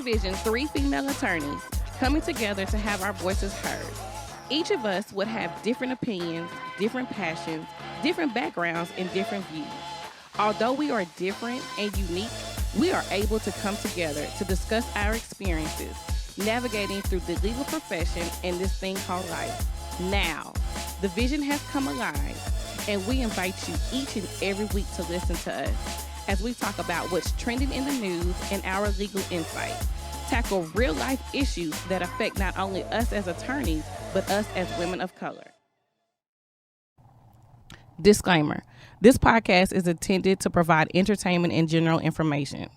envision 3 female attorneys coming together to have our voices heard. Each of us would have different opinions, different passions, different backgrounds, and different views. Although we are different and unique, we are able to come together to discuss our experiences, navigating through the legal profession and this thing called life. Now, the vision has come alive, and we invite you each and every week to listen to us as we talk about what's trending in the news and our legal insight, tackle real-life issues that affect not only us as attorneys, but us as women of color. Disclaimer: this podcast is intended to provide entertainment and general information.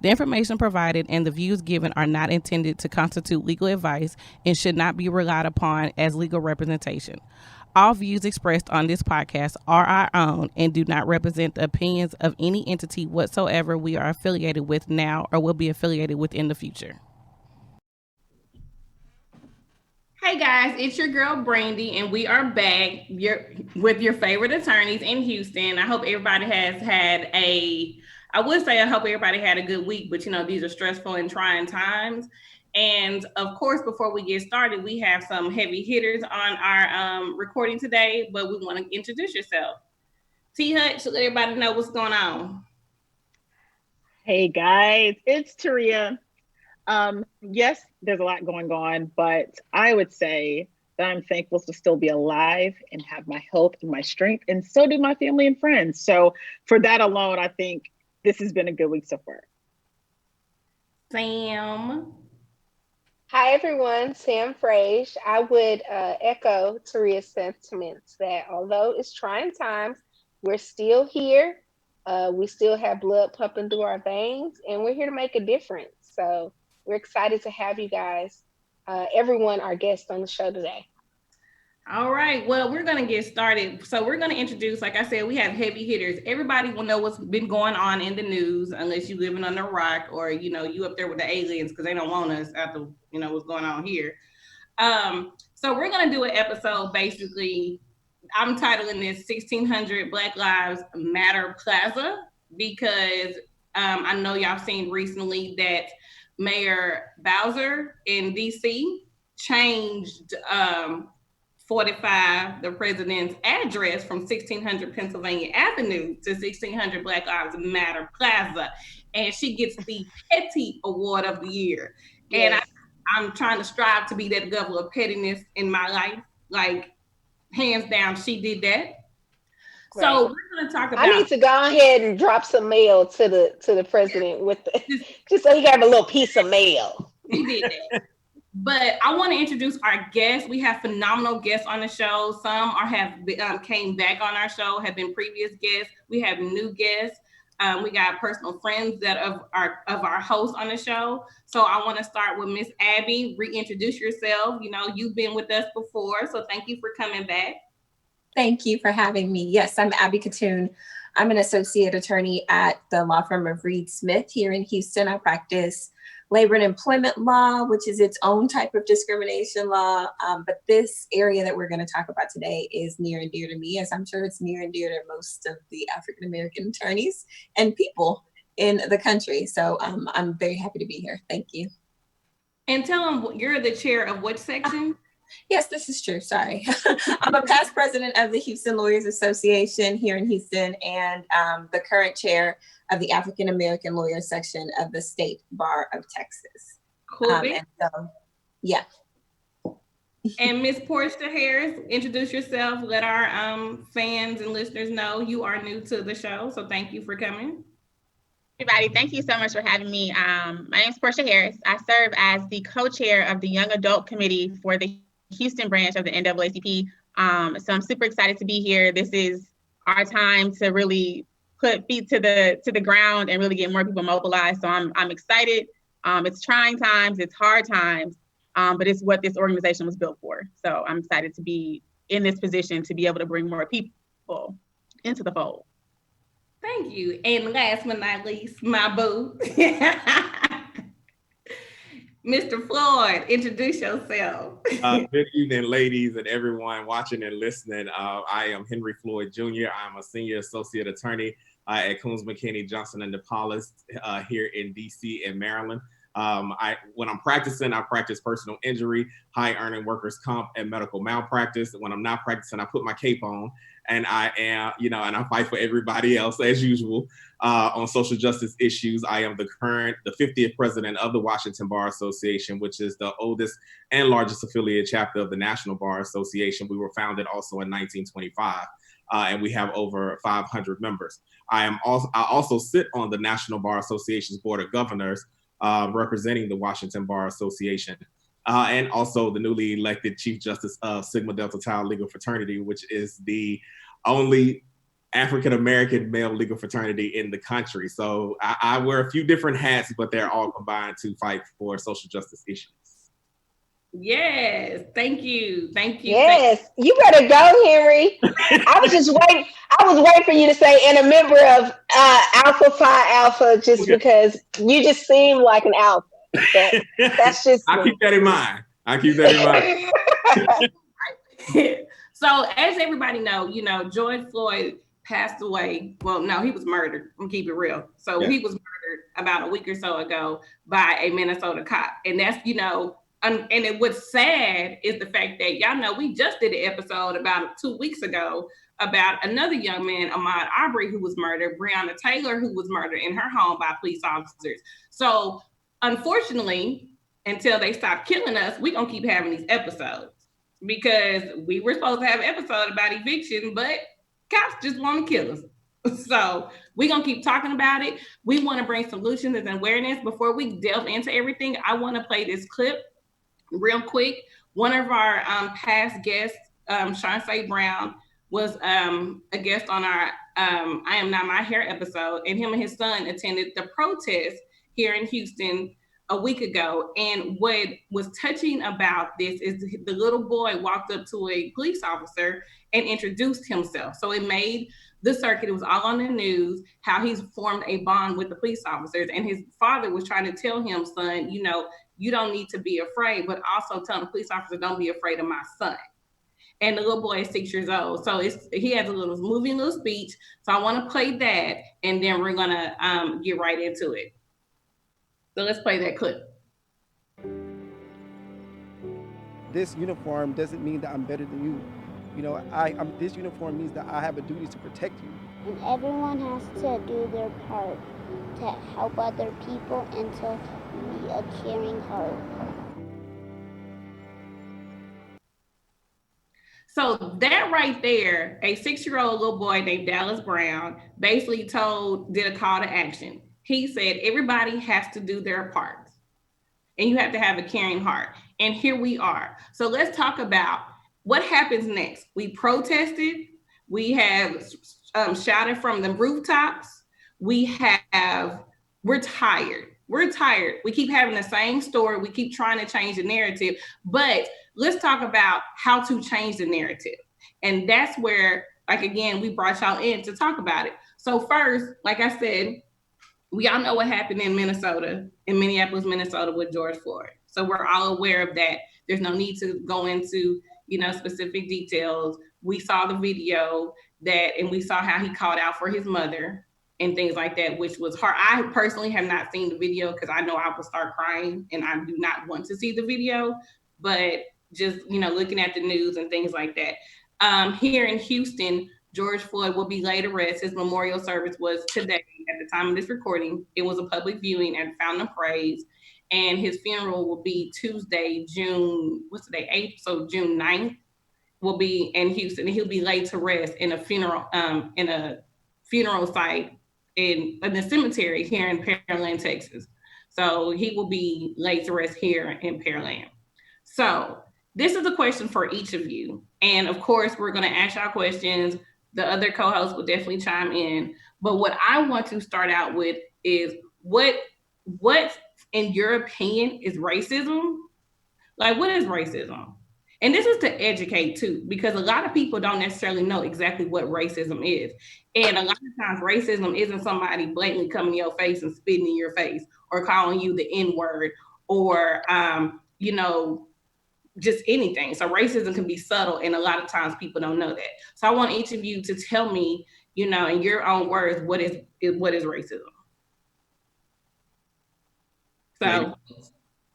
The information provided and the views given are not intended to constitute legal advice and should not be relied upon as legal representation. All views expressed on this podcast are our own and do not represent the opinions of any entity whatsoever we are affiliated with now or will be affiliated with in the future. Hey guys, it's your girl Brandy, and we are back with your favorite attorneys in Houston. I hope everybody has had I hope everybody had a good week, but these are stressful and trying times. And of course, before we get started, we have some heavy hitters on our recording today, but we want to introduce yourself. T Hutch, let everybody know what's going on. Hey guys, it's Taria. Yes, there's a lot going on, but I would say that I'm thankful to still be alive and have my health and my strength, and so do my family and friends. So for that alone, I think this has been a good week so far. Sam. Hi everyone, Sam Frazier. I would echo Taria's sentiments that although it's trying times, we're still here. We still have blood pumping through our veins, and we're here to make a difference. So we're excited to have you guys, everyone, our guest on the show today. All right, well, we're going to get started. So we're going to introduce, like I said, we have heavy hitters. Everybody will know what's been going on in the news, unless you're living under a rock or, you up there with the aliens because they don't want us after, what's going on here. So we're going to do an episode, basically, I'm titling this 1600 Black Lives Matter PLAZA, because I know y'all seen recently that Mayor Bowser in DC changed 45, the president's address, from 1600 Pennsylvania Avenue to 1600 Black Lives Matter Plaza. And she gets the Petty Award of the Year. Yes. And I'm trying to strive to be that level of pettiness in my life. Like, hands down, she did that. Right. So we're going to talk about. I need to go ahead and drop some mail to the president with just so he can have a little piece of mail. He did that. But I want to introduce our guests. We have phenomenal guests on the show. Some have came back on our show, have been previous guests. We have new guests. We got personal friends that of our hosts on the show. So I want to start with Miss Abby. Reintroduce yourself. You've been with us before, so thank you for coming back. Thank you for having me. Yes, I'm Abby Kotun. I'm an associate attorney at the law firm of Reed Smith here in Houston. I practice labor and employment law, which is its own type of discrimination law. But this area that we're going to talk about today is near and dear to me, as I'm sure it's near and dear to most of the African-American attorneys and people in the country. So I'm very happy to be here. Thank you. And tell them, you're the chair of what section? Yes, this is true. Sorry. I'm a past president of the Houston Lawyers Association here in Houston and the current chair of the African American Lawyers section of the State Bar of Texas. Cool. And so, yeah. And Miss Porschia Harris, introduce yourself. Let our fans and listeners know you are new to the show. So thank you for coming. Everybody, thank you so much for having me. My name is Porshia Harris. I serve as the co-chair of the Young Adult Committee for the Houston branch of the NAACP. So I'm super excited to be here. This is our time to really put feet to the ground and really get more people mobilized. So I'm excited. It's trying times, it's hard times, but it's what this organization was built for. So I'm excited to be in this position to be able to bring more people into the fold. Thank you. And last but not least, my boo. Mr. Floyd, introduce yourself. Good evening, ladies and everyone watching and listening. I am Henry Floyd Jr. I'm a senior associate attorney at Coons McKinney, Johnson & DePaulis here in DC and Maryland. When I'm practicing, I practice personal injury, high earning workers comp, and medical malpractice. When I'm not practicing, I put my cape on and I am, and I fight for everybody else as usual on social justice issues. I am the 50th president of the Washington Bar Association, which is the oldest and largest affiliate chapter of the National Bar Association. We were founded also in 1925. And we have over 500 members. I also sit on the National Bar Association's Board of Governors, representing the Washington Bar Association, and also the newly elected Chief Justice of Sigma Delta Tau Legal Fraternity, which is the only African-American male legal fraternity in the country. So I wear a few different hats, but they're all combined to fight for social justice issues. Yes, thank you. Yes, you better go, Henry. I was waiting for you to say, and a member of Alpha Phi Alpha, just because you just seem like an alpha. That's just. I'll keep that in mind. So, as everybody know, George Floyd passed away. Well, no, he was murdered. I'm keep it real. So He was murdered about a week or so ago by a Minnesota cop, and that's and what's sad is the fact that y'all know we just did an episode about 2 weeks ago about another young man, Ahmaud Arbery, who was murdered, Breonna Taylor, who was murdered in her home by police officers. So unfortunately, until they stop killing us, we're going to keep having these episodes because we were supposed to have an episode about eviction, but cops just want to kill us. So we're going to keep talking about it. We want to bring solutions and awareness. Before we delve into everything, I want to play this clip real quick. One of our past guests, Chauncey Brown, was a guest on our I Am Not My Hair episode, and him and his son attended the protest here in Houston a week ago. And what was touching about this is the little boy walked up to a police officer and introduced himself. So it made the circuit. It was all on the news, how he's formed a bond with the police officers. And his father was trying to tell him, son, you don't need to be afraid, but also telling the police officer, don't be afraid of my son. And the little boy is 6 years old. So he has a moving little speech. So I want to play that, and then we're going to get right into it. So let's play that clip. This uniform doesn't mean that I'm better than you. This uniform means that I have a duty to protect you. And everyone has to do their part to help other people and to be a caring heart. So that right there, a 6-year-old little boy named Dallas Brown basically did a call to action. He said, everybody has to do their part and you have to have a caring heart. And here we are. So let's talk about what happens next. We protested. We have shouted from the rooftops. We're tired. We're tired. We keep having the same story. We keep trying to change the narrative, but let's talk about how to change the narrative. And that's where, again, we brought y'all in to talk about it. So first, like I said, we all know what happened in Minneapolis, Minnesota with George Floyd. So we're all aware of that. There's no need to go into, specific details. We saw the video and we saw how he called out for his mother and things like that, which was hard. I personally have not seen the video because I know I will start crying and I do not want to see the video, but just, looking at the news and things like that. Here in Houston, George Floyd will be laid to rest. His memorial service was today at the time of this recording. It was a public viewing at Fountain of Praise, and his funeral will be Tuesday, June 9th will be in Houston. And he'll be laid to rest in a funeral site in the cemetery here in Pearland, Texas. So he will be laid to rest here in Pearland. So this is a question for each of you. And of course, we're going to ask y'all questions. The other co-hosts will definitely chime in. But what I want to start out with is what in your opinion is racism? Like, what is racism? And this is to educate too, because a lot of people don't necessarily know exactly what racism is. And a lot of times racism isn't somebody blatantly coming in your face and spitting in your face or calling you the N-word or, just anything. So racism can be subtle, and a lot of times people don't know that. So I want each of you to tell me, in your own words, what is racism? So,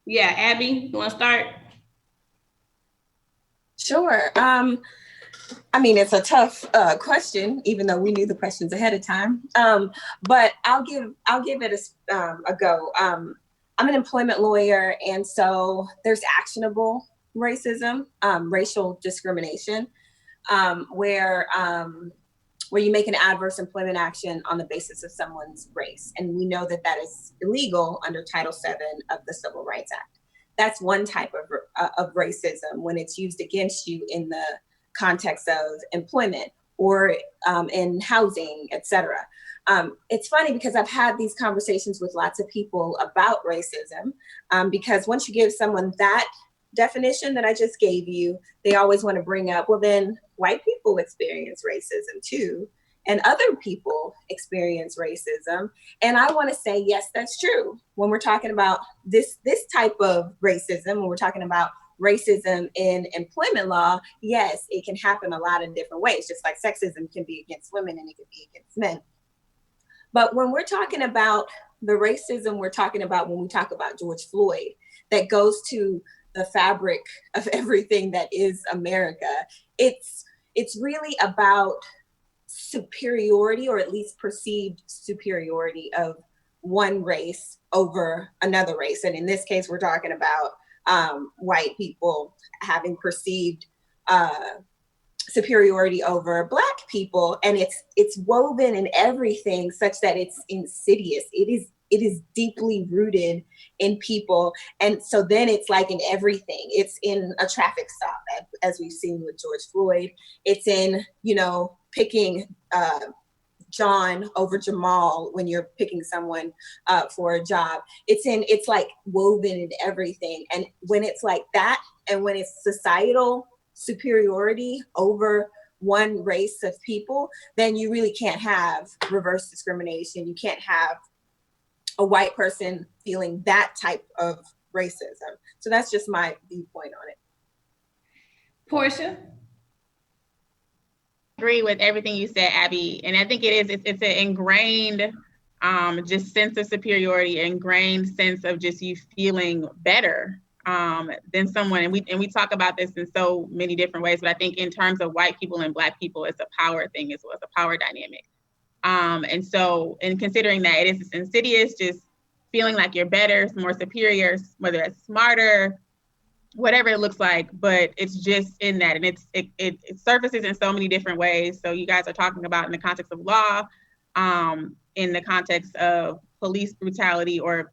yeah, Abby, you want to start? Sure. I mean, it's a tough question, even though we knew the questions ahead of time. But I'll give it a go. I'm an employment lawyer, and so there's actionable racism, racial discrimination, where you make an adverse employment action on the basis of someone's race, and we know that that is illegal under Title VII of the Civil Rights Act. That's one type of racism when it's used against you in the context of employment or in housing, et cetera. It's funny because I've had these conversations with lots of people about racism, because once you give someone that definition that I just gave you, they always want to bring up, well, then white people experience racism too, and other people experience racism. And I want to say, yes, that's true. When we're talking about this type of racism, when we're talking about racism in employment law, yes, it can happen a lot of different ways, just like sexism can be against women and it can be against men. But when we're talking about the racism we're talking about when we talk about George Floyd, that goes to the fabric of everything that is America, it's really about superiority, or at least perceived superiority of one race over another race. And in this case, we're talking about white people having perceived superiority over Black people, and it's woven in everything such that it's insidious. It is deeply rooted in people, and so then it's like in everything. It's in a traffic stop, as we've seen with George Floyd. It's in picking John over Jamal when you're picking someone for a job. It's like woven in everything. And when it's like that, and when it's societal superiority over one race of people, then you really can't have reverse discrimination. You can't have a white person feeling that type of racism. So that's just my viewpoint on it. Portia? Agree with everything you said, Abby. And I think it's an ingrained just sense of superiority, ingrained sense of just you feeling better than someone. And we talk about this in so many different ways, but I think in terms of white people and Black people, it's a power thing as well. It's a power dynamic. And so in considering that it is insidious, just feeling like you're better, more superior, whether it's smarter, whatever it looks like, but it's just in that. And it surfaces in so many different ways. So you guys are talking about in the context of law, in the context of police brutality, or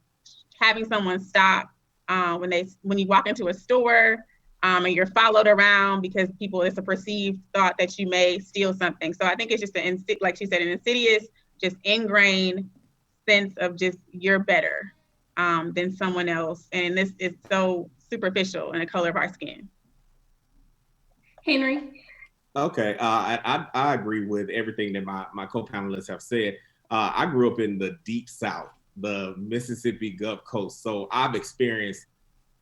having someone stop when you walk into a store and you're followed around because it's a perceived thought that you may steal something. So I think it's just like she said, an insidious, just ingrained sense of just you're better than someone else. And this is so superficial in the color of our skin. Henry? Okay, I agree with everything that my co-panelists have said. I grew up in the deep South, the Mississippi Gulf Coast, so I've experienced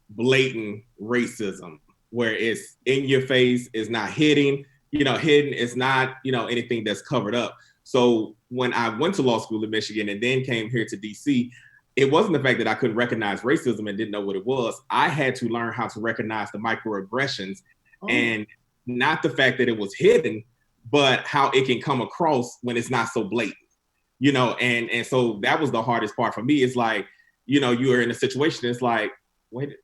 blatant racism where it's in your face, it's not hidden, it's not, anything that's covered up. So when I went to law school in Michigan and then came here to DC, it wasn't the fact that I couldn't recognize racism and didn't know what it was. I had to learn how to recognize the microaggressions, and not the fact that it was hidden, but how it can come across when it's not so blatant, and so that was the hardest part for me. It's like, you're in a situation, it's like, wait,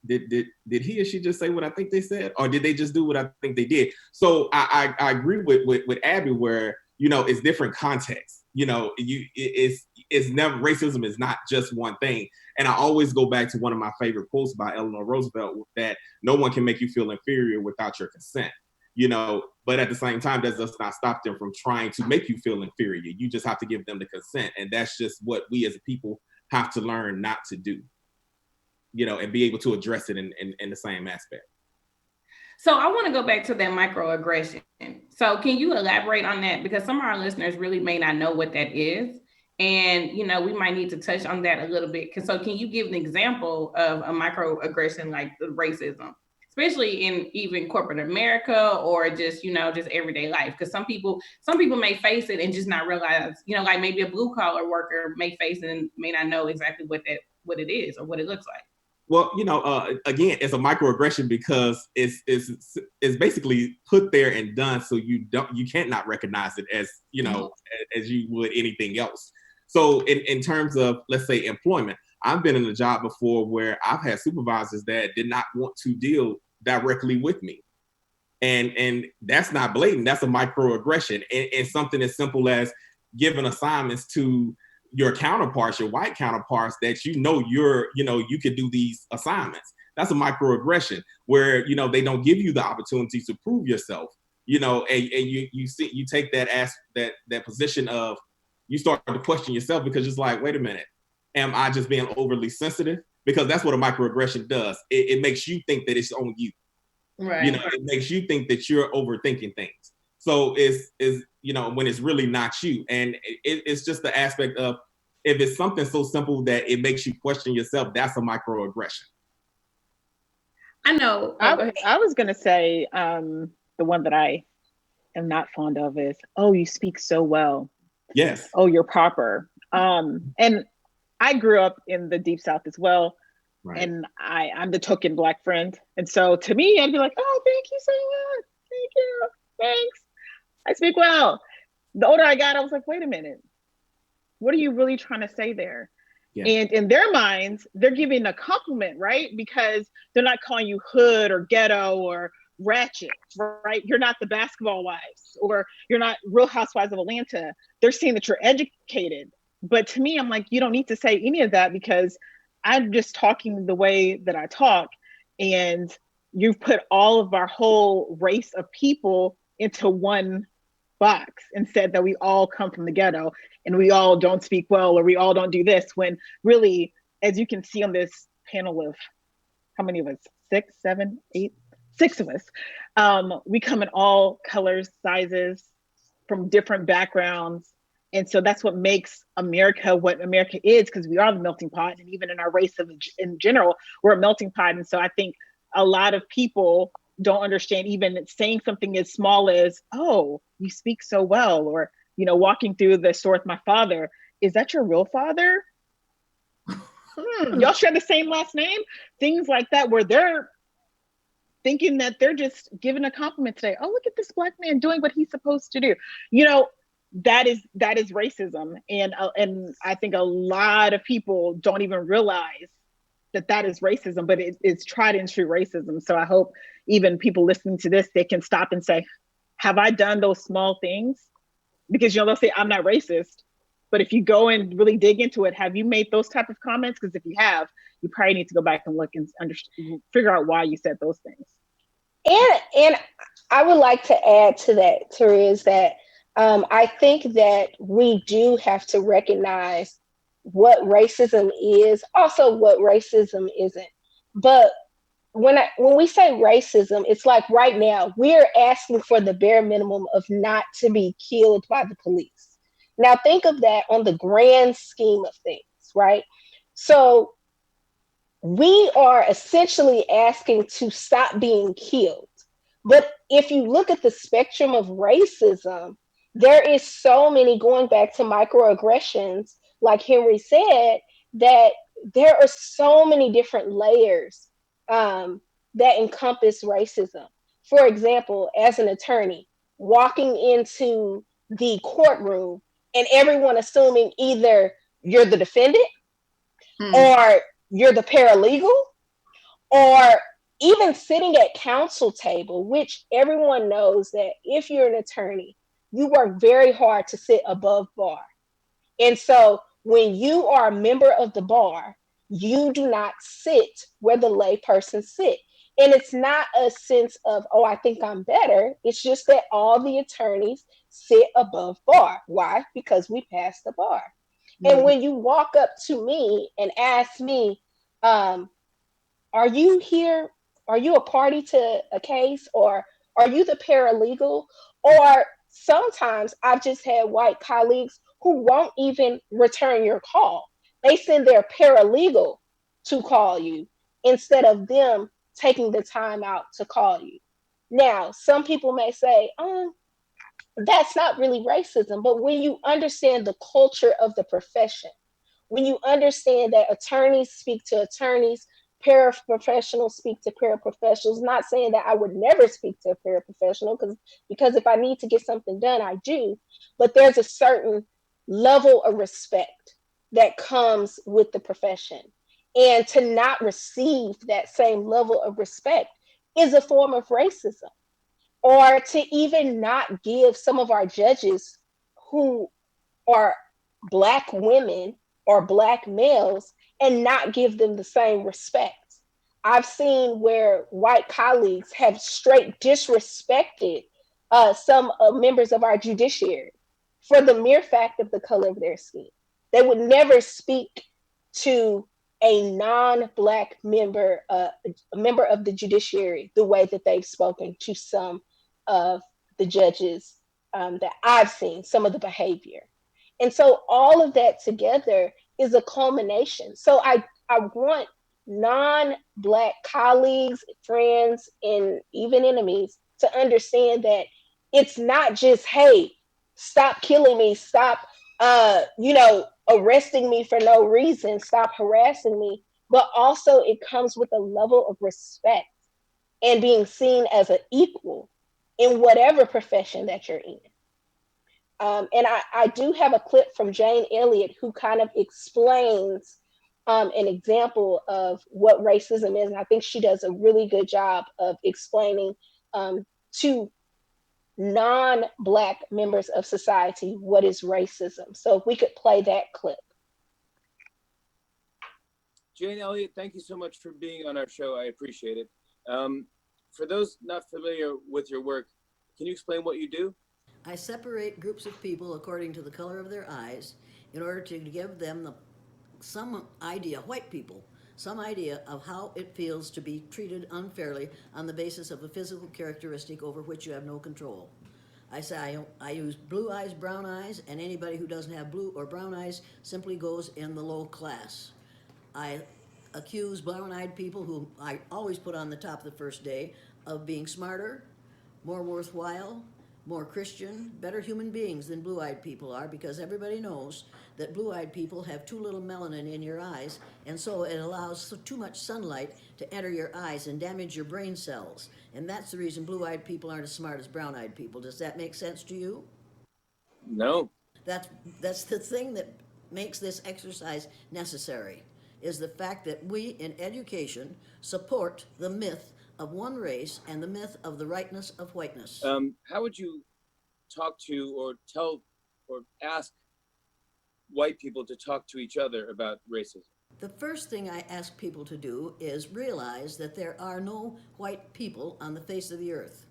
did he or she just say what I think they said? Or did they just do what I think they did? So I agree with Abby where, it's different contexts. It's never, racism is not just one thing. And I always go back to one of my favorite quotes by Eleanor Roosevelt, that no one can make you feel inferior without your consent. But at the same time, that does not stop them from trying to make you feel inferior. You just have to give them the consent. And that's just what we as a people have to learn not to do, and be able to address it in the same aspect. So I want to go back to that microaggression. So can you elaborate on that? Because some of our listeners really may not know what that is. And, we might need to touch on that a little bit. So can you give an example of a microaggression like the racism, especially in even corporate America or just, just everyday life? Because some people may face it and just not realize, like maybe a blue collar worker may face it and may not know exactly what what it is or what it looks like. Well, again, it's a microaggression because it's basically put there and done so you can't not recognize it as as you would anything else. So in terms of, let's say, employment, I've been in a job before where I've had supervisors that did not want to deal directly with me. And that's not blatant, that's a microaggression. And something as simple as giving assignments to your counterparts, your white counterparts, that you could do these assignments. That's a microaggression where they don't give you the opportunity to prove yourself. And you take that position of, you start to question yourself because it's like, wait a minute, am I just being overly sensitive? Because that's what a microaggression does. It makes you think that it's on you. Right. It makes you think that you're overthinking things. So it's when it's really not you. And it's just the aspect of, if it's something so simple that it makes you question yourself, that's a microaggression. I know. I was going to say, the one that I am not fond of is, oh, you speak so well. Yes. Oh, you're proper. And I grew up in the Deep South as well. Right. And I'm the token Black friend. And so to me, I'd be like, oh, thank you so much. Thank you. Thanks. I speak well. The older I got, I was like, wait a minute. What are you really trying to say there? Yeah. And in their minds, they're giving a compliment, right? Because they're not calling you hood or ghetto or ratchet, right? You're not the Basketball Wives, or you're not Real Housewives of Atlanta. They're saying that you're educated. But to me, I'm like, you don't need to say any of that, because I'm just talking the way that I talk. And you've put all of our whole race of people into one box and said that we all come from the ghetto and we all don't speak well, or we all don't do this, when really, as you can see on this panel of, how many of us? 6, 7, 8, 6 of us. We come in all colors, sizes, from different backgrounds. And so that's what makes America what America is, because we are the melting pot. And even in our race in general, we're a melting pot. And so I think a lot of people don't understand, even saying something as small as, oh, you speak so well, or, walking through the store with my father, is that your real father? Y'all share the same last name? Things like that, where they're thinking that they're just giving a compliment today. Oh, look at this Black man doing what he's supposed to do. That is racism. And I think a lot of people don't even realize that is racism, but it's tried and true racism. So I hope even people listening to this, they can stop and say, have I done those small things? Because they'll say, I'm not racist. But if you go and really dig into it, have you made those type of comments? Because if you have, you probably need to go back and look and figure out why you said those things. And I would like to add to that, Turi, is that I think that we do have to recognize what racism is, also what racism isn't. But when we say racism, it's like right now we're asking for the bare minimum of not to be killed by the police. Now think of that on the grand scheme of things, right? So we are essentially asking to stop being killed. But if you look at the spectrum of racism, there is so many, going back to microaggressions, like Henry said, that there are so many different layers that encompass racism. For example, as an attorney, walking into the courtroom and everyone assuming either you're the defendant or you're the paralegal, or even sitting at counsel table, which everyone knows that if you're an attorney, you work very hard to sit above bar. And so when you are a member of the bar, you do not sit where the lay person sit. And it's not a sense of, oh, I think I'm better. It's just that all the attorneys sit above bar. Why? Because we passed the bar. And when you walk up to me and ask me, are you here? Are you a party to a case? Or are you the paralegal? Or sometimes I've just had white colleagues who won't even return your call. They send their paralegal to call you instead of them taking the time out to call you. Now, some people may say, that's not really racism. But when you understand the culture of the profession, when you understand that attorneys speak to attorneys, paraprofessionals speak to paraprofessionals, not saying that I would never speak to a paraprofessional, because if I need to get something done, I do, but there's a certain level of respect that comes with the profession. And to not receive that same level of respect is a form of racism. Or to even not give some of our judges who are Black women or Black males and not give them the same respect. I've seen where white colleagues have straight disrespected some members of our judiciary for the mere fact of the color of their skin. They would never speak to a non-Black member, a member of the judiciary, the way that they've spoken to some of the judges that I've seen, some of the behavior. And so all of that together is a culmination. So I want non-Black colleagues, friends, and even enemies to understand that it's not just, hey, stop killing me, stop arresting me for no reason, stop harassing me, but also it comes with a level of respect and being seen as an equal in whatever profession that you're in. And I do have a clip from Jane Elliott who kind of explains an example of what racism is. And I think she does a really good job of explaining to non-Black members of society what is racism. So if we could play that clip. Jane Elliott, thank you so much for being on our show. I appreciate it. For those not familiar with your work, can you explain what you do? I separate groups of people according to the color of their eyes in order to give them some idea, white people, some idea of how it feels to be treated unfairly on the basis of a physical characteristic over which you have no control. I say I use blue eyes, brown eyes, and anybody who doesn't have blue or brown eyes simply goes in the low class. I accuse brown-eyed people, who I always put on the top the first day, of being smarter, more worthwhile, more Christian, better human beings than blue-eyed people are, because everybody knows that blue-eyed people have too little melanin in your eyes, and so it allows too much sunlight to enter your eyes and damage your brain cells. And that's the reason blue-eyed people aren't as smart as brown-eyed people. Does that make sense to you? No. That's the thing that makes this exercise necessary, is the fact that we in education support the myth of one race and the myth of the rightness of whiteness. How would you talk to or tell or ask white people to talk to each other about racism? The first thing I ask people to do is realize that there are no white people on the face of the earth.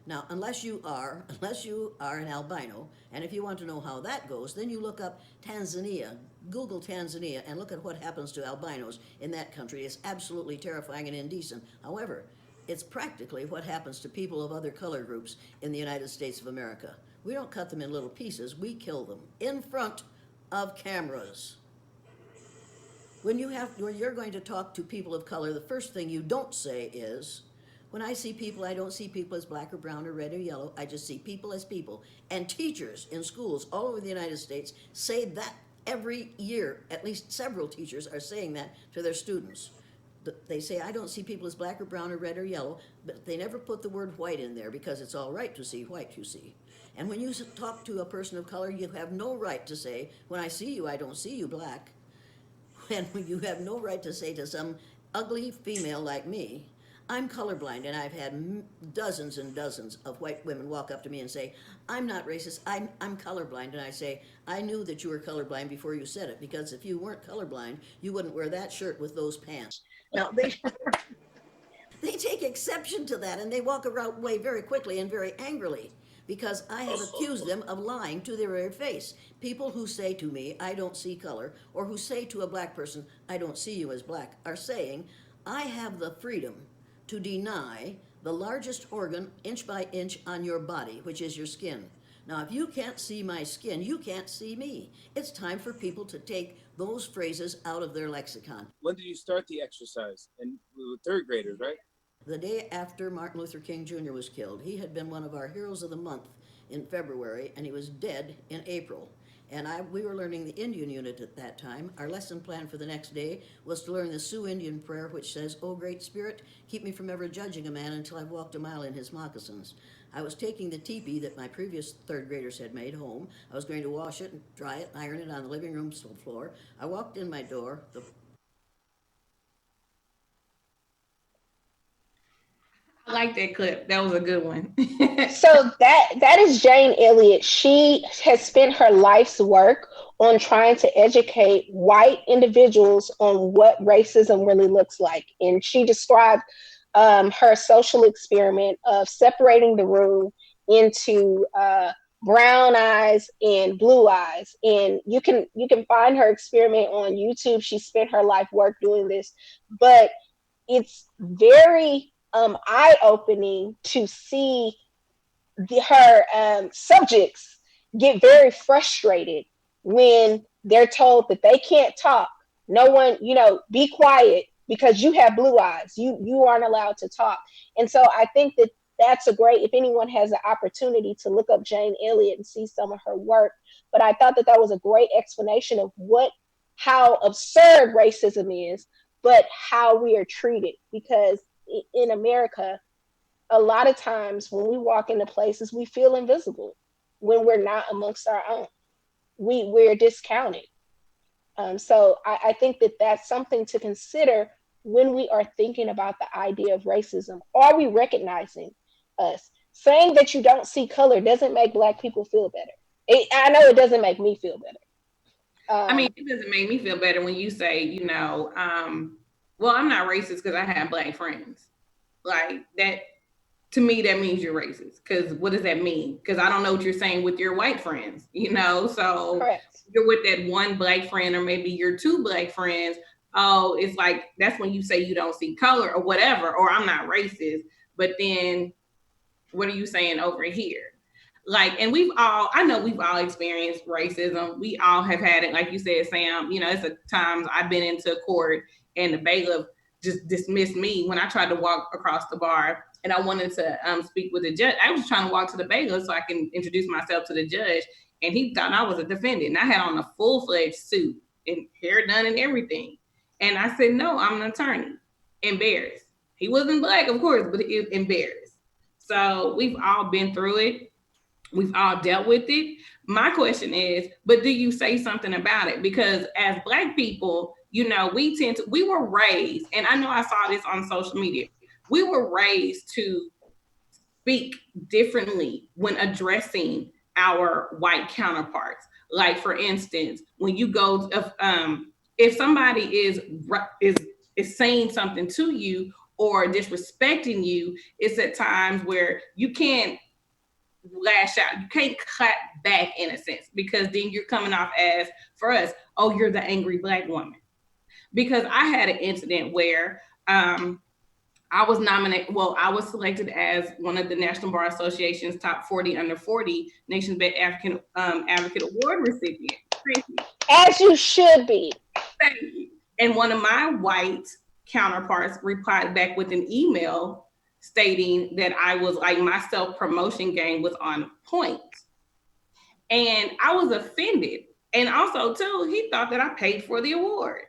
Now, unless you are an albino, and if you want to know how that goes, then you look up Tanzania, Google Tanzania, and look at what happens to albinos in that country. It's absolutely terrifying and indecent. However, it's practically what happens to people of other color groups in the United States of America. We don't cut them in little pieces, we kill them in front of cameras. When you're going to talk to people of color, the first thing you don't say is, when I see people, I don't see people as black or brown or red or yellow. I just see people as people. And teachers in schools all over the United States say that every year. At least several teachers are saying that to their students. They say, I don't see people as black or brown or red or yellow, but they never put the word white in there, because it's all right to see white, you see. And when you talk to a person of color, you have no right to say, when I see you, I don't see you black. And you have no right to say to some ugly female like me, I'm colorblind, and I've had dozens and dozens of white women walk up to me and say, I'm not racist, I'm colorblind. And I say, I knew that you were colorblind before you said it, because if you weren't colorblind, you wouldn't wear that shirt with those pants. Now, they take exception to that, and they walk away very quickly and very angrily, because I have accused them of lying to their very face. People who say to me, I don't see color, or who say to a black person, I don't see you as black, are saying, I have the freedom to deny the largest organ inch by inch on your body, which is your skin. Now, if you can't see my skin, you can't see me. It's time for people to take those phrases out of their lexicon. When did you start the exercise? And with third graders, right? The day after Martin Luther King Jr. was killed. He had been one of our heroes of the month in February, and he was dead in April. And we were learning the Indian unit at that time. Our lesson plan for the next day was to learn the Sioux Indian prayer, which says, "O Great Spirit, keep me from ever judging a man until I've walked a mile in his moccasins." I was taking the teepee that my previous third graders had made home. I was going to wash it and dry it, iron it on the living room floor. I walked in my door. I like that clip. That was a good one. So that is Jane Elliott. She has spent her life's work on trying to educate white individuals on what racism really looks like. And she described her social experiment of separating the room into brown eyes and blue eyes. And you can find her experiment on YouTube. She spent her life work doing this, but it's very eye-opening to see her subjects get very frustrated when they're told that they can't talk. No one, be quiet because you have blue eyes. You aren't allowed to talk. And so I think that that's a great, if anyone has an opportunity to look up Jane Elliott and see some of her work. But I thought that was a great explanation of how absurd racism is, but how we are treated. Because in America, a lot of times when we walk into places, we feel invisible when we're not amongst our own. We're discounted. So I think that that's something to consider when we are thinking about the idea of racism. Are we recognizing us? Saying that you don't see color doesn't make Black people feel better. I know it doesn't make me feel better. I mean, it doesn't make me feel better when you say, well, I'm not racist because I have Black friends. Like that, to me, that means you're racist. Because what does that mean? Because I don't know what you're saying with your white friends, So correct. You're with that one Black friend, or maybe your two Black friends. Oh, it's like, that's when you say you don't see color or whatever, or I'm not racist. But then what are you saying over here? Like, and I know we've all experienced racism. We all have had it. Like you said, Sam, it's a times I've been into court and the bailiff just dismissed me when I tried to walk across the bar and I wanted to speak with the judge. I was trying to walk to the bailiff so I can introduce myself to the judge, and he thought I was a defendant. And I had on a full-fledged suit and hair done and everything. And I said, no, I'm an attorney. Embarrassed. He wasn't Black, of course, but he was embarrassed. So we've all been through it. We've all dealt with it. My question is, but do you say something about it? Because as Black people, we were raised, and I know I saw this on social media, we were raised to speak differently when addressing our white counterparts. Like, for instance, when you go, if somebody is saying something to you or disrespecting you, it's at times where you can't lash out. You can't clap back, in a sense, because then you're coming off as, for us, oh, you're the angry Black woman. Because I had an incident where I was selected as one of the National Bar Association's top 40 under 40 Nation's Best African Advocate Award recipients. As you should be. Thank you. And one of my white counterparts replied back with an email stating that I was like, my self-promotion game was on point. And I was offended. And also, too, he thought that I paid for the award.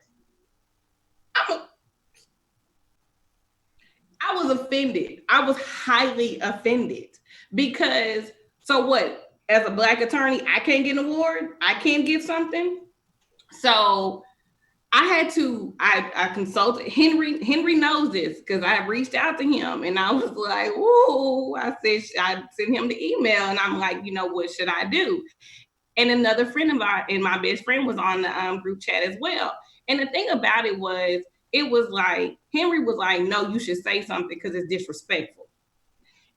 I was offended. I was highly offended because, so what? As a Black attorney, I can't get an award? I can't get something? So I consulted Henry knows this because I reached out to him and I was like, whoa, I sent him the email and I'm like, what should I do? And another friend of mine and my best friend was on the group chat as well. And the thing about it was like, Henry was like, no, you should say something because it's disrespectful.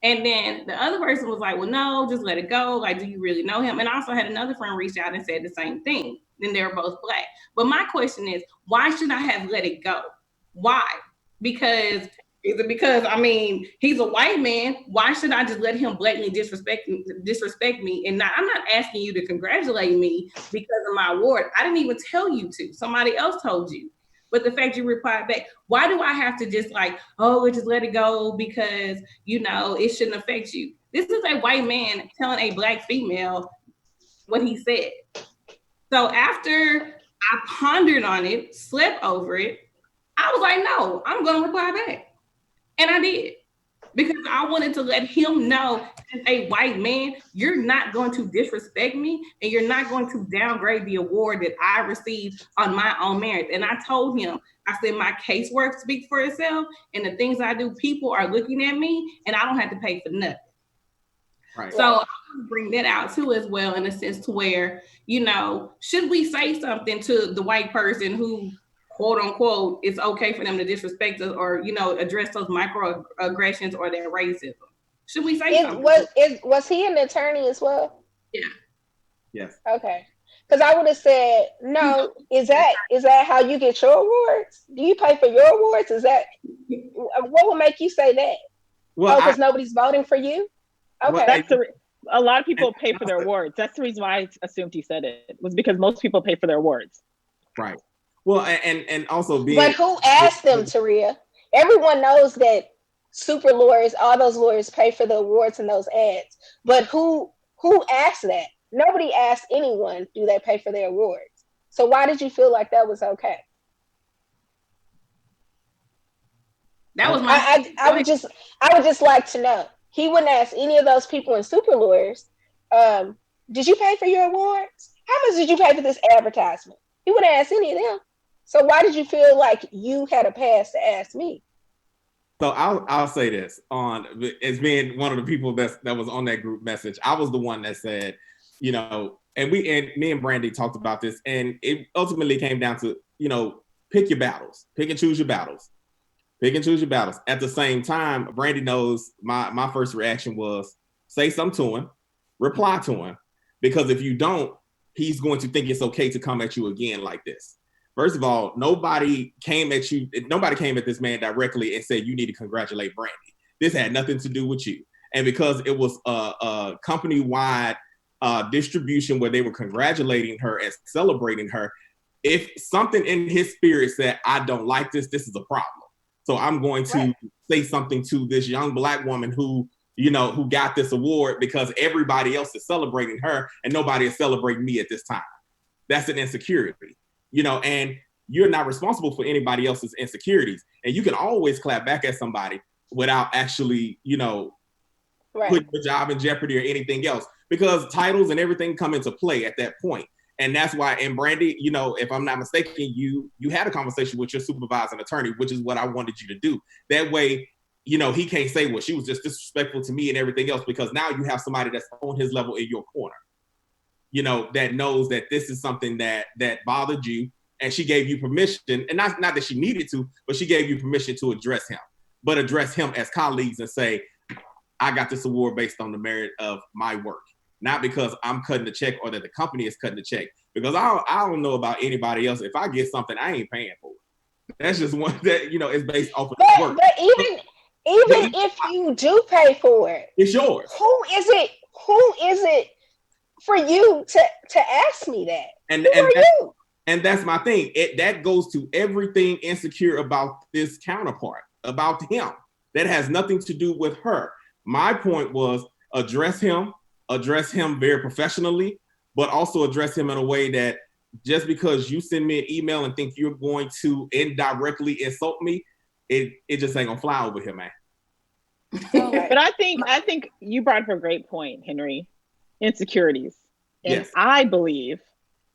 And then the other person was like, well, no, just let it go. Like, do you really know him? And I also had another friend reach out and said the same thing. Then they were both Black. But my question is, why should I have let it go? Why? Is it because, he's a white man. Why should I just let him blatantly disrespect me? And I'm not asking you to congratulate me because of my award. I didn't even tell you to. Somebody else told you. But the fact you replied back, why do I have to just just let it go because, it shouldn't affect you? This is a white man telling a Black female what he said. So after I pondered on it, slept over it, I was like, no, I'm going to reply back. And I did. Because I wanted to let him know, as a white man, you're not going to disrespect me and you're not going to downgrade the award that I received on my own merit. And I told him, I said, my casework speaks for itself, and the things I do, people are looking at me, and I don't have to pay for nothing. Right. So I want to bring that out too as well, in a sense to where, you know, should we say something to the white person who, quote unquote, it's okay for them to disrespect us or, you know, address those microaggressions or their racism? Should we say something? Was he an attorney as well? Yeah. Yes. Okay. Because I would have said, no, is that how you get your awards? Do you pay for your awards? Is that what would make you say that? Well, because nobody's voting for you? Okay. Well, a lot of people pay for their awards. That's the reason why I assumed he said it, was because most people pay for their awards. Right. Well, and also being. But who asked them, Taria? Everyone knows that super lawyers, all those lawyers pay for the awards and those ads. But who asked that? Nobody asked anyone, do they pay for their awards? So why did you feel like that was okay? That was my. I would just like to know. He wouldn't ask any of those people in super lawyers, did you pay for your awards? How much did you pay for this advertisement? He wouldn't ask any of them. So why did you feel like you had a pass to ask me? So I'll say this, as being one of the people that was on that group message, I was the one that said, you know, and me and Brandy talked about this, and it ultimately came down to, you know, pick your battles, pick and choose your battles. Pick and choose your battles. At the same time, Brandy knows my first reaction was say something to him, reply to him, because if you don't, he's going to think it's okay to come at you again like this. First of all, nobody came at this man directly and said you need to congratulate Brandy. This had nothing to do with you. And because it was a company-wide distribution where they were congratulating her and celebrating her, if something in his spirit said, I don't like this is a problem. So I'm going to say something to this young Black woman who got this award because everybody else is celebrating her and nobody is celebrating me at this time. That's an insecurity, and you're not responsible for anybody else's insecurities. And you can always clap back at somebody without actually, putting your job in jeopardy or anything else, because titles and everything come into play at that point. And that's why, and Brandy, if I'm not mistaken, you had a conversation with your supervising attorney, which is what I wanted you to do. That way, he can't say, well, she was just disrespectful to me and everything else, because now you have somebody that's on his level in your corner, that knows that this is something that bothered you, and she gave you permission, and not that she needed to, but she gave you permission to address him, but address him as colleagues and say, I got this award based on the merit of my work. Not because I'm cutting the check or that the company is cutting the check. Because I don't know about anybody else. If I get something, I ain't paying for it. That's just one that, is based off of the work. But even if you do pay for it, it's yours. Who is it for you to ask me that? And Who are you? And that's my thing. That goes to everything insecure about this counterpart, about him. That has nothing to do with her. My point was address him very professionally, but also address him in a way that just because you send me an email and think you're going to indirectly insult me, it just ain't gonna fly over here, man. But I think you brought up a great point, Henry. Insecurities. And yes. I believe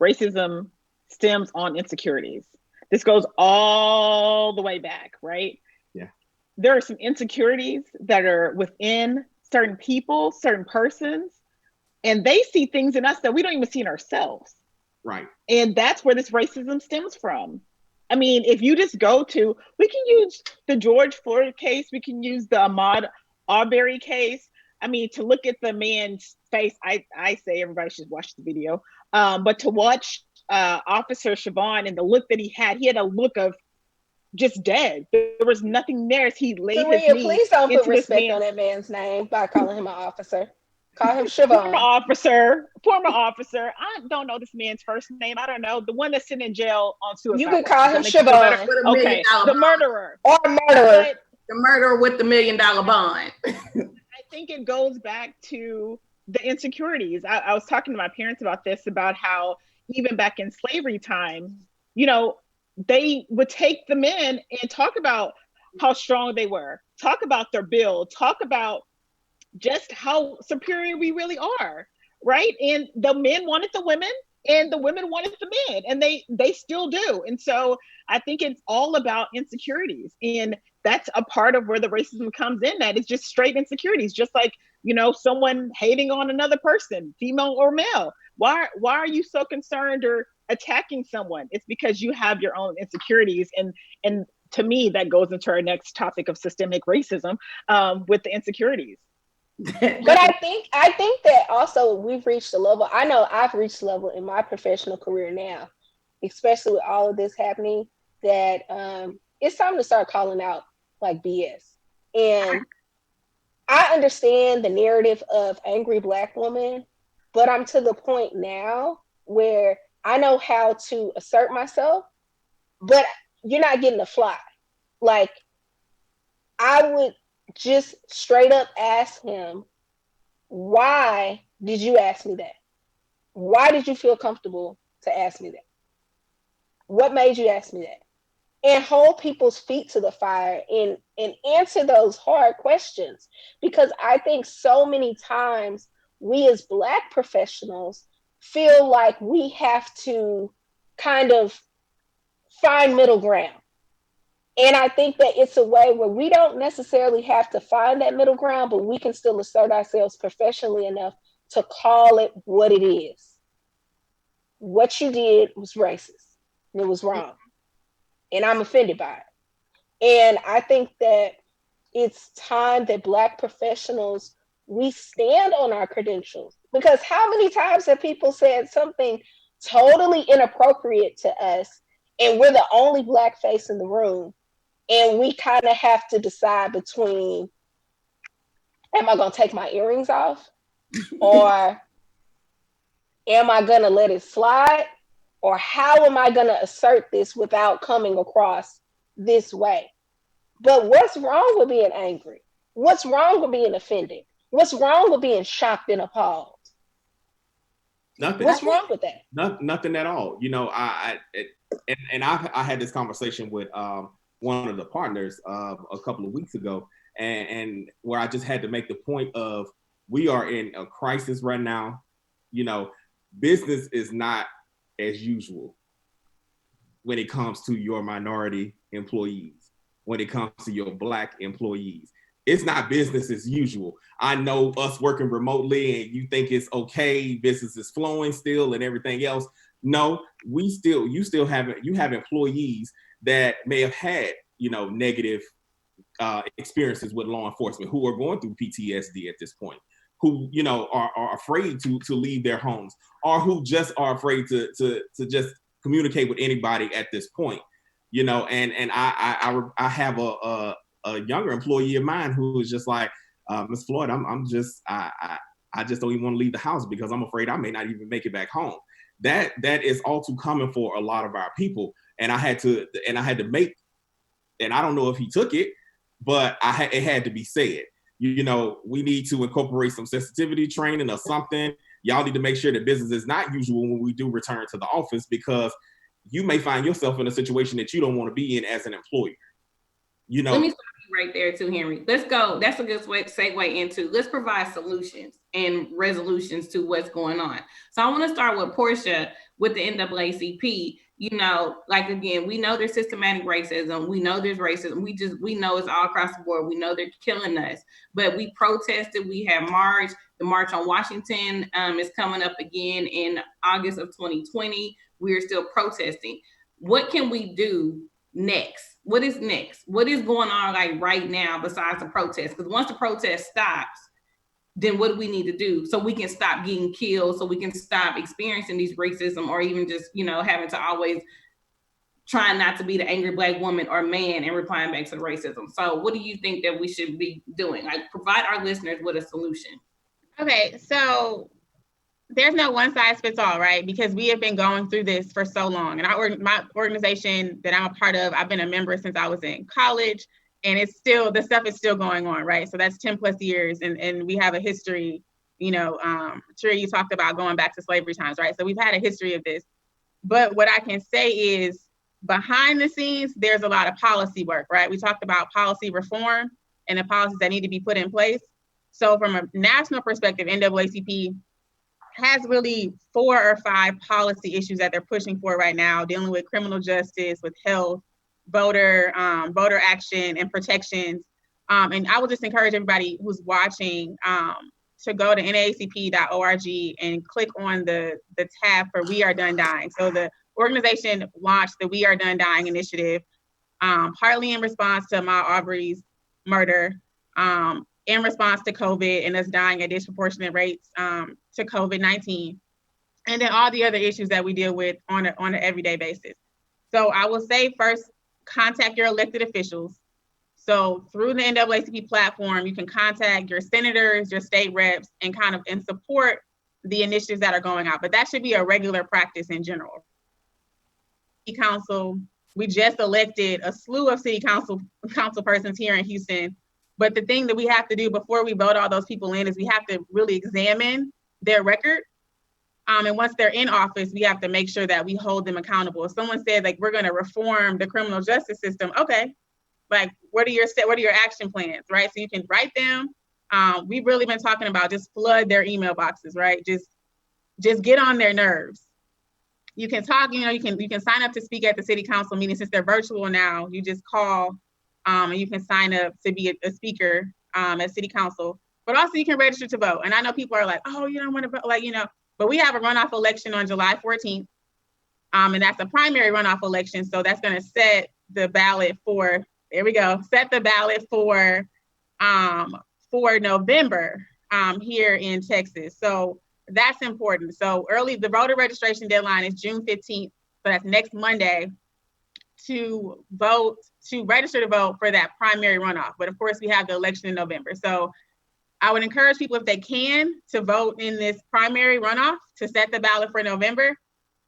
racism stems on insecurities. This goes all the way back, right? Yeah. There are some insecurities that are within certain people, certain persons, and they see things in us that we don't even see in ourselves. Right. And that's where this racism stems from. I mean, if you just we can use the George Floyd case, we can use the Ahmaud Arbery case. I mean, to look at the man's face, I say everybody should watch the video. But to watch Officer Siobhan and the look that he had a look of just dead. There was nothing there as he laid his knee. Please don't put into this respect on that man's name by calling him an officer. Call him Siobhan. Former officer. I don't know this man's first name. I don't know. The one that's sitting in jail on suicide. You could call him Siobhan. Okay, the murderer. Or murderer. The murderer with the $1 million bond. I think it goes back to the insecurities. I was talking to my parents about this, about how even back in slavery time, they would take the men and talk about how strong they were, talk about their build, talk about just how superior we really are, right? And the men wanted the women and the women wanted the men, and they still do. And so I think it's all about insecurities, and that's a part of where the racism comes in. That it's just straight insecurities, just like someone hating on another person, female or male. Why are you so concerned or attacking someone? It's because you have your own insecurities, and to me that goes into our next topic of systemic racism, with the insecurities. But I think that also we've reached a level. I know I've reached a level in my professional career now, especially with all of this happening, that it's time to start calling out like BS. And I understand the narrative of angry Black woman, but I'm to the point now where I know how to assert myself, but you're not getting a fly. Like, I would just straight up ask him, why did you ask me that? Why did you feel comfortable to ask me that? What made you ask me that? And hold people's feet to the fire and answer those hard questions. Because I think so many times we as Black professionals feel like we have to kind of find middle ground. And I think that it's a way where we don't necessarily have to find that middle ground, but we can still assert ourselves professionally enough to call it what it is. What you did was racist, and it was wrong. And I'm offended by it. And I think that it's time that Black professionals, we stand on our credentials. Because how many times have people said something totally inappropriate to us, and we're the only Black face in the room, and we kind of have to decide between, am I going to take my earrings off? Or am I going to let it slide? Or how am I going to assert this without coming across this way? But what's wrong with being angry? What's wrong with being offended? What's wrong with being shocked and appalled? Nothing. What's wrong with that? Nothing at all. I had this conversation with one of the partners a couple of weeks ago, and where I just had to make the point of, we are in a crisis right now. Business is not as usual when it comes to your minority employees, when it comes to your Black employees. It's not business as usual. I know us working remotely and you think it's okay, business is flowing still and everything else. No, you have employees that may have had, negative experiences with law enforcement, who are going through PTSD at this point, who, are afraid to leave their homes, or who just are afraid to just communicate with anybody at this point, and I have a younger employee of mine who is just like, Ms. Floyd, I just don't even want to leave the house because I'm afraid I may not even make it back home. That is all too common for a lot of our people. And I had to make, and I don't know if he took it, but it had to be said. We need to incorporate some sensitivity training or something. Y'all need to make sure that business is not usual when we do return to the office, because you may find yourself in a situation that you don't want to be in as an employer. Let me stop you right there too, Henry. Let's go. That's a good segue into, let's provide solutions and resolutions to what's going on. So I want to start with Porshia with the NAACP. Again, we know there's systematic racism. We know there's racism. We know it's all across the board. We know they're killing us, but we protested. We have marched. The March on Washington is coming up again in August of 2020. We're still protesting. What can we do next? What is next? What is going on right now besides the protest? Because once the protest stops, then what do we need to do so we can stop getting killed, so we can stop experiencing these racism, or even just, having to always try not to be the angry Black woman or man and replying back to the racism. So what do you think that we should be doing? Provide our listeners with a solution. Okay, so there's no one size fits all, right? Because we have been going through this for so long. And my organization that I'm a part of, I've been a member since I was in college, and the stuff is still going on, right? So that's 10 plus years, and we have a history, Sure, you talked about going back to slavery times, right? So we've had a history of this. But what I can say is behind the scenes, there's a lot of policy work, right? We talked about policy reform and the policies that need to be put in place. So from a national perspective, NAACP has really 4 or 5 policy issues that they're pushing for right now, dealing with criminal justice, with health, voter action and protections. And I would just encourage everybody who's watching to go to naacp.org and click on the tab for We Are Done Dying. So the organization launched the We Are Done Dying initiative, partly in response to Ahmaud Arbery's murder, in response to COVID and us dying at disproportionate rates to COVID-19, and then all the other issues that we deal with on an everyday basis. So I will say first, contact your elected officials. So through the NAACP platform, you can contact your senators, your state reps, and support the initiatives that are going out. But that should be a regular practice in general. City Council, we just elected a slew of city council persons here in Houston. But the thing that we have to do before we vote all those people in is we have to really examine their record. And once they're in office, we have to make sure that we hold them accountable. If someone said like, we're gonna reform the criminal justice system, okay, like what are your action plans, right? So you can write them. We've really been talking about just flood their email boxes, right? Just get on their nerves. You can talk, you can sign up to speak at the city council meeting. Since they're virtual now, you just call and you can sign up to be a speaker at city council, but also you can register to vote. And I know people are like, oh, you don't want to vote, but we have a runoff election on July 14th. And that's a primary runoff election. So that's going to set the ballot for, set the ballot for November here in Texas. So that's important. So the voter registration deadline is June 15th. So that's next Monday to register to vote for that primary runoff. But of course we have the election in November. So I would encourage people, if they can, to vote in this primary runoff to set the ballot for November,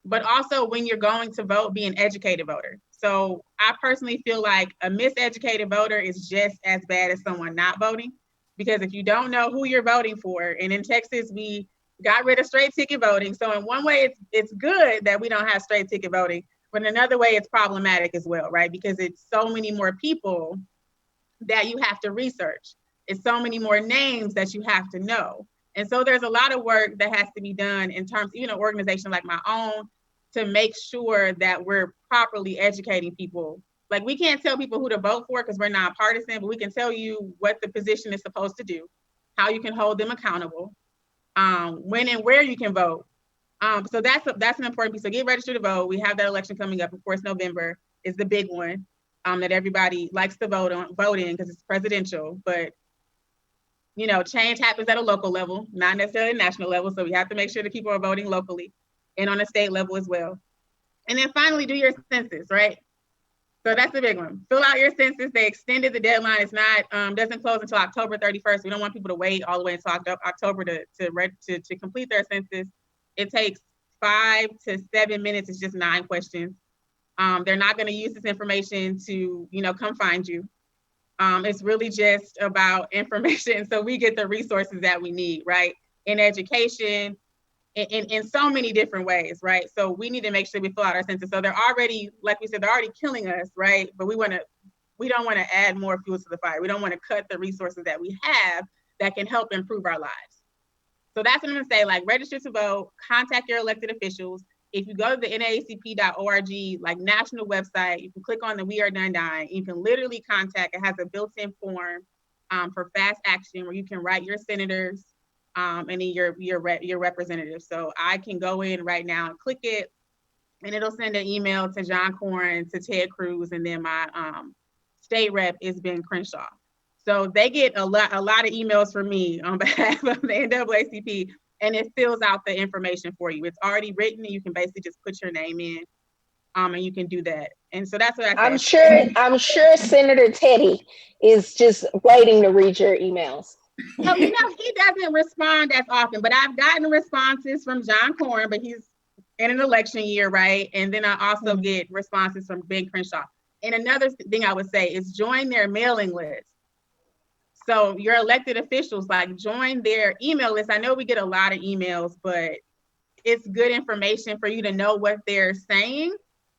but also when you're going to vote, be an educated voter. So I personally feel like a miseducated voter is just as bad as someone not voting, because if you don't know who you're voting for, and in Texas, we got rid of straight ticket voting. So in one way, it's good that we don't have straight ticket voting, but in another way, it's problematic as well, right? Because it's so many more people that you have to research. It's so many more names that you have to know. And so there's a lot of work that has to be done in terms of, an organization like my own, to make sure that we're properly educating people. Like, we can't tell people who to vote for because we're nonpartisan, but we can tell you what the position is supposed to do, how you can hold them accountable, when and where you can vote. So that's an important piece. So get registered to vote. We have that election coming up. Of course, November is the big one that everybody likes to vote in because it's presidential. But change happens at a local level, not necessarily a national level. So we have to make sure that people are voting locally and on a state level as well. And then finally, do your census, right? So that's the big one. Fill out your census. They extended the deadline. It's not, doesn't close until October 31st. We don't want people to wait all the way until October to complete their census. It takes 5 to 7 minutes. It's just 9 questions. They're not going to use this information to, come find you. It's really just about information. So we get the resources that we need, right? In education, in so many different ways, right? So we need to make sure we fill out our census. So they're already, like we said, they're already killing us, right? But we don't want to add more fuel to the fire. We don't want to cut the resources that we have that can help improve our lives. So that's what I'm gonna say, like, register to vote, contact your elected officials. If you go to the naacp.org, like, national website, you can click on the We Are Done Dying. You can literally contact, it has a built-in form for fast action where you can write your senators and then your representatives. So I can go in right now and click it, and it'll send an email to John Corn, to Ted Cruz, and then my state rep is Ben Crenshaw. So they get a lot of emails from me on behalf of the NAACP, and it fills out the information for you. It's already written, and you can basically just put your name in, and you can do that. And so that's what I say. I'm sure Senator Teddy is just waiting to read your emails. So, he doesn't respond as often, but I've gotten responses from John Corn, but he's in an election year, right? And then I also get responses from Ben Crenshaw. And another thing I would say is join their mailing list. So your elected officials, like, join their email list. I know we get a lot of emails, but it's good information for you to know what they're saying,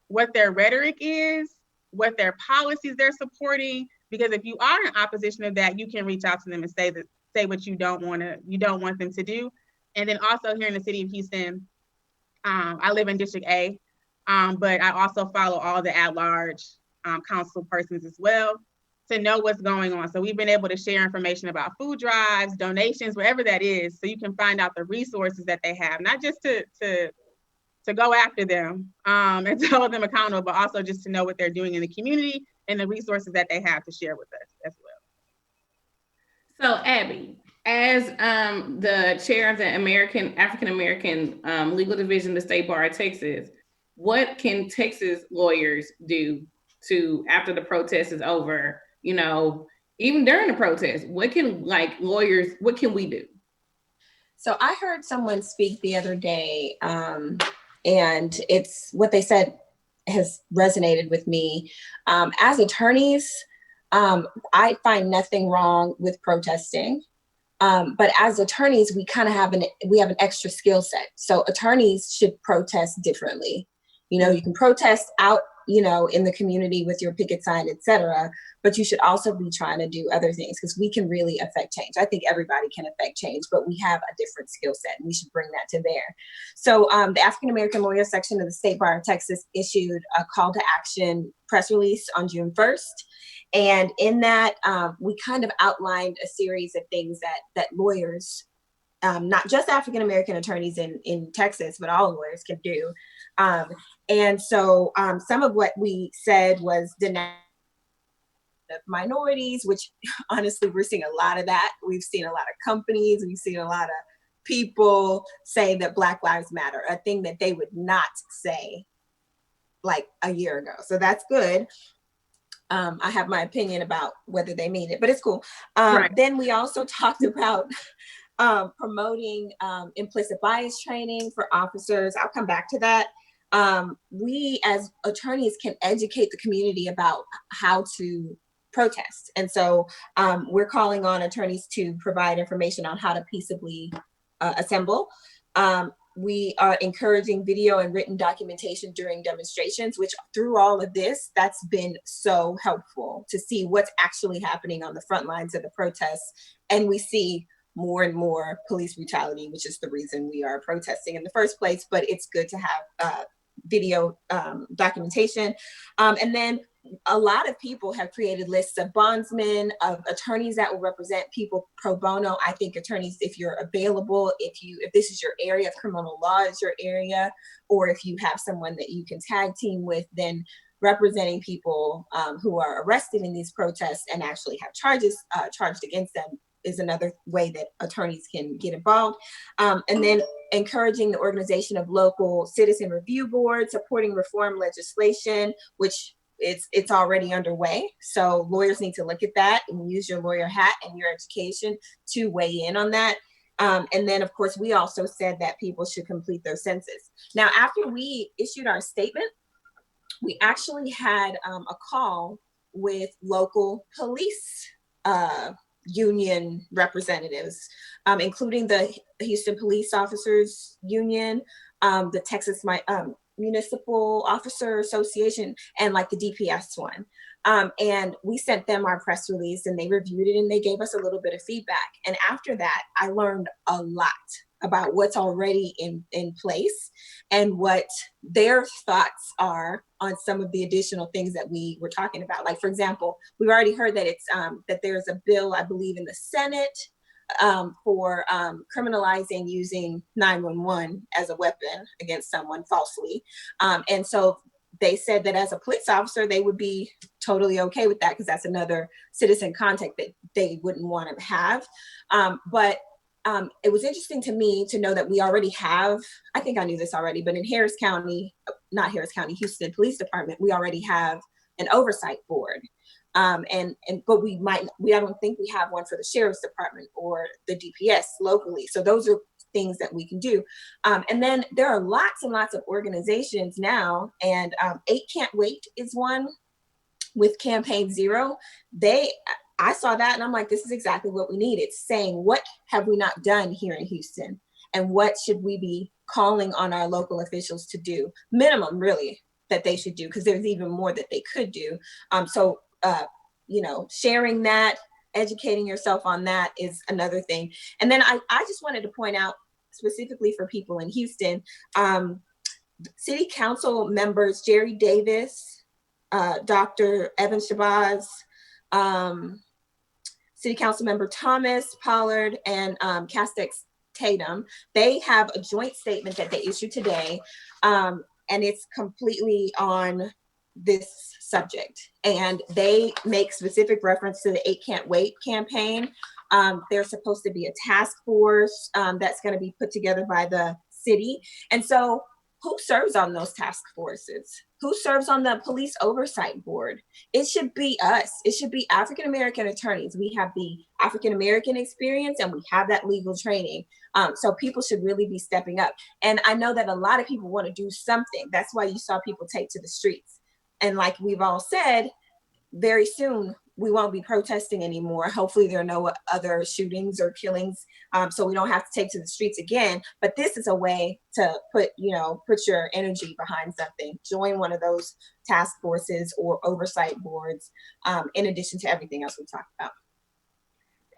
what their rhetoric is, what their policies they're supporting. Because if you are in opposition of that, you can reach out to them and say what you don't want them to do. And then also here in the city of Houston, I live in District A, but I also follow all the at-large council persons as well to know what's going on. So we've been able to share information about food drives, donations, wherever that is, so you can find out the resources that they have, not just to go after them and to hold them accountable, but also just to know what they're doing in the community and the resources that they have to share with us as So well. Abby, as the chair of the African American Legal Division, the State Bar of Texas, what can Texas lawyers do to, after the protest is over, you know, even during the protest, what can we do? So I heard someone speak the other day, and it's what they said has resonated with me. As attorneys, I find nothing wrong with protesting. But as attorneys, we kind of have an extra skill set. So attorneys should protest differently. You know, you can protest out, you know, in the community with your picket sign, et cetera, but you should also be trying to do other things because we can really affect change. I think everybody can affect change, but we have a different skill set and we should bring that to bear. So the African American Lawyer section of the State Bar of Texas issued a call to action press release on June 1st. And in that, we kind of outlined a series of things that lawyers, not just African American attorneys in Texas, but all lawyers can do. And so some of what we said was deny of minorities, which honestly, we're seeing a lot of that. We've seen a lot of companies, we've seen a lot of people say that Black Lives Matter, a thing that they would not say like a year ago. So that's good. I have my opinion about whether they mean it, but it's cool. Right. Then we also talked about promoting implicit bias training for officers. I'll come back to that. We as attorneys can educate the community about how to protest. And so we're calling on attorneys to provide information on how to peaceably assemble. We are encouraging video and written documentation during demonstrations, which through all of this, that's been so helpful to see what's actually happening on the front lines of the protests. And we see more and more police brutality, which is the reason we are protesting in the first place, but it's good to have video documentation. And then a lot of people have created lists of bondsmen, of attorneys that will represent people pro bono. I think attorneys, if you're available, if this is your area, if criminal law is your area, or if you have someone that you can tag team with, then representing people who are arrested in these protests and actually have charges charged against them is another way that attorneys can get involved. And then encouraging the organization of local citizen review boards, supporting reform legislation, which it's already underway. So lawyers need to look at that and use your lawyer hat and your education to weigh in on that. And then of course, we also said that people should complete their census. Now, after we issued our statement, we actually had a call with local police union representatives, including the Houston Police Officers Union, the Texas Municipal Officer Association, and like the DPS one. And we sent them our press release and they reviewed it and they gave us a little bit of feedback. And after that, I learned a lot about what's already in place and what their thoughts are on some of the additional things that we were talking about. Like, for example, we've already heard that it's that there's a bill, I believe, in the Senate for criminalizing using 911 as a weapon against someone falsely. And so they said that as a police officer, they would be totally okay with that because that's another citizen contact that they wouldn't want to have. But it was interesting to me to know that we already have, I think I knew this already, but in Houston Police Department, we already have an oversight board. But I don't think we have one for the Sheriff's Department or the DPS locally. So those are things that we can do. And then there are lots and lots of organizations now, and 8 Can't Wait is one with Campaign Zero. I saw that and I'm like, this is exactly what we need. It's saying, what have we not done here in Houston? And what should we be calling on our local officials to do, minimum really, that they should do, because there's even more that they could do. Sharing that, educating yourself on that is another thing. And then I just wanted to point out specifically for people in Houston, City Council members Jerry Davis, Dr. Evan Shabazz, City Council member Thomas Pollard, and Castex Tatum, they have a joint statement that they issued today, and it's completely on this subject. And they make specific reference to the 8 Can't Wait campaign. There's supposed to be a task force that's going to be put together by the city. And so who serves on those task forces? Who serves on the police oversight board? It should be us. It should be African-American attorneys. We have the African-American experience and we have that legal training. So people should really be stepping up. And I know that a lot of people want to do something. That's why you saw people take to the streets. And like we've all said, very soon we won't be protesting anymore. Hopefully there are no other shootings or killings, so we don't have to take to the streets again. But this is a way to put your energy behind something. Join one of those task forces or oversight boards, in addition to everything else we talked about.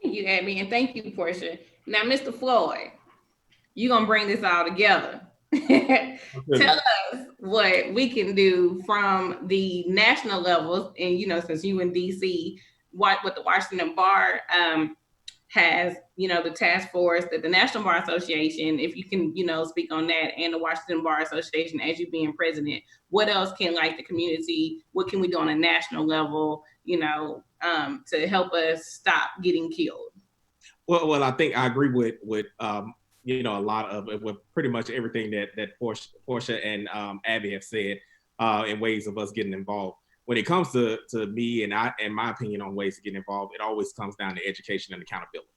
Thank you, Abby, and thank you, Portia. Now, Mr. Floyd, you're gonna bring this all together. Tell us what we can do from the national levels, and since you in DC, what the Washington Bar has, the task force, that the National Bar Association, if you can, speak on that, and the Washington Bar Association as you being president, what else can the community, what can we do on a national level, to help us stop getting killed? Well, I think I agree with a lot of it, with pretty much everything that Portia and Abby have said in ways of us getting involved. When it comes to me and my opinion on ways to get involved, it always comes down to education and accountability.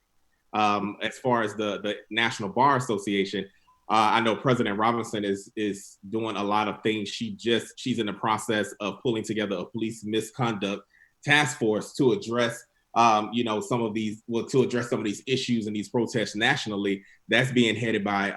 As far as the National Bar Association, I know President Robinson is doing a lot of things. She's in the process of pulling together a police misconduct task force to address to address some of these issues and these protests nationally. That's being headed by,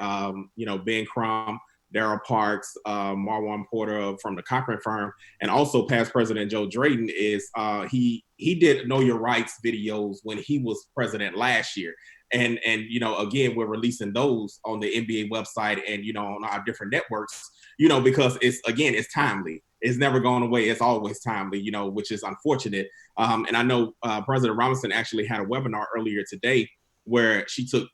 Ben Crum, Darrell Parks, Marwan Porter from the Cochran firm, and also past President Joe Drayton he did Know Your Rights videos when he was president last year. And again, we're releasing those on the NBA website and, on our different networks, because it's timely. It's never going away. It's always timely, which is unfortunate. And I know President Robinson actually had a webinar earlier today where she took,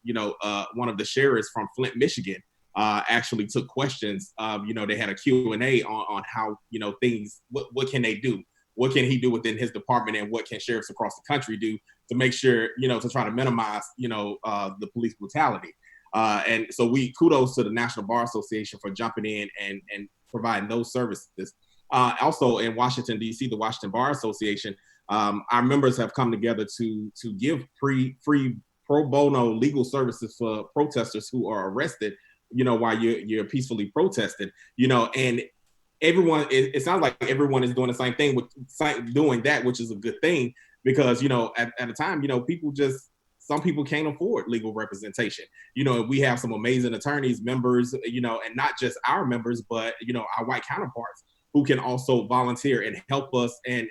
one of the sheriffs from Flint, Michigan, actually took questions. They had a Q&A on how, things, what can they do? What can he do within his department, and what can sheriffs across the country do to make sure, to try to minimize, the police brutality. And so kudos to the National Bar Association for jumping in and providing those services. Also in Washington, D.C., the Washington Bar Association, our members have come together to give free pro bono legal services for protesters who are arrested, while you're peacefully protesting, and everyone, it sounds like everyone is doing the same thing with doing that, which is a good thing, because, at a time, some people can't afford legal representation. We have some amazing attorneys, members, and not just our members, but, our white counterparts who can also volunteer and help us and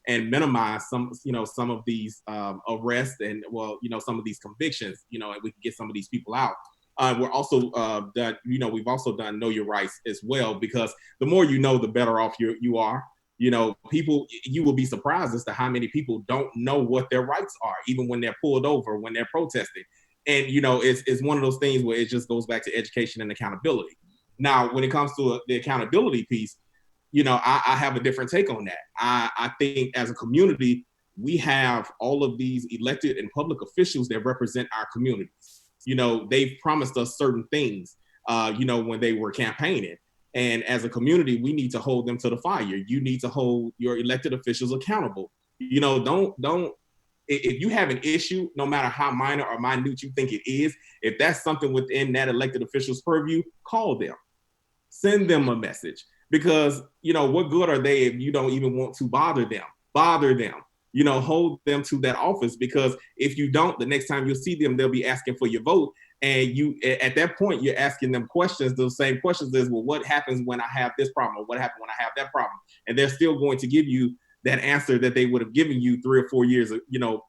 minimize some of these arrests and, some of these convictions, and we can get some of these people out. We're also done, we've also done Know Your Rights as well, because the more the better off you are. People, you will be surprised as to how many people don't know what their rights are, even when they're pulled over, when they're protesting. And, it's one of those things where it just goes back to education and accountability. Now, when it comes to the accountability piece, I have a different take on that. I think as a community, we have all of these elected and public officials that represent our communities. They've promised us certain things, when they were campaigning. And as a community, we need to hold them to the fire. You need to hold your elected officials accountable. Don't if you have an issue, no matter how minor or minute you think it is, if that's something within that elected official's purview, call them, send them a message, because, what good are they if you don't even want to bother them, hold them to that office, because if you don't, the next time you'll see them, they'll be asking for your vote. And you, at that point, you're asking them questions, those same questions as, well, what happens when I have this problem? Or what happens when I have that problem? And they're still going to give you that answer that they would have given you 3 or 4 years,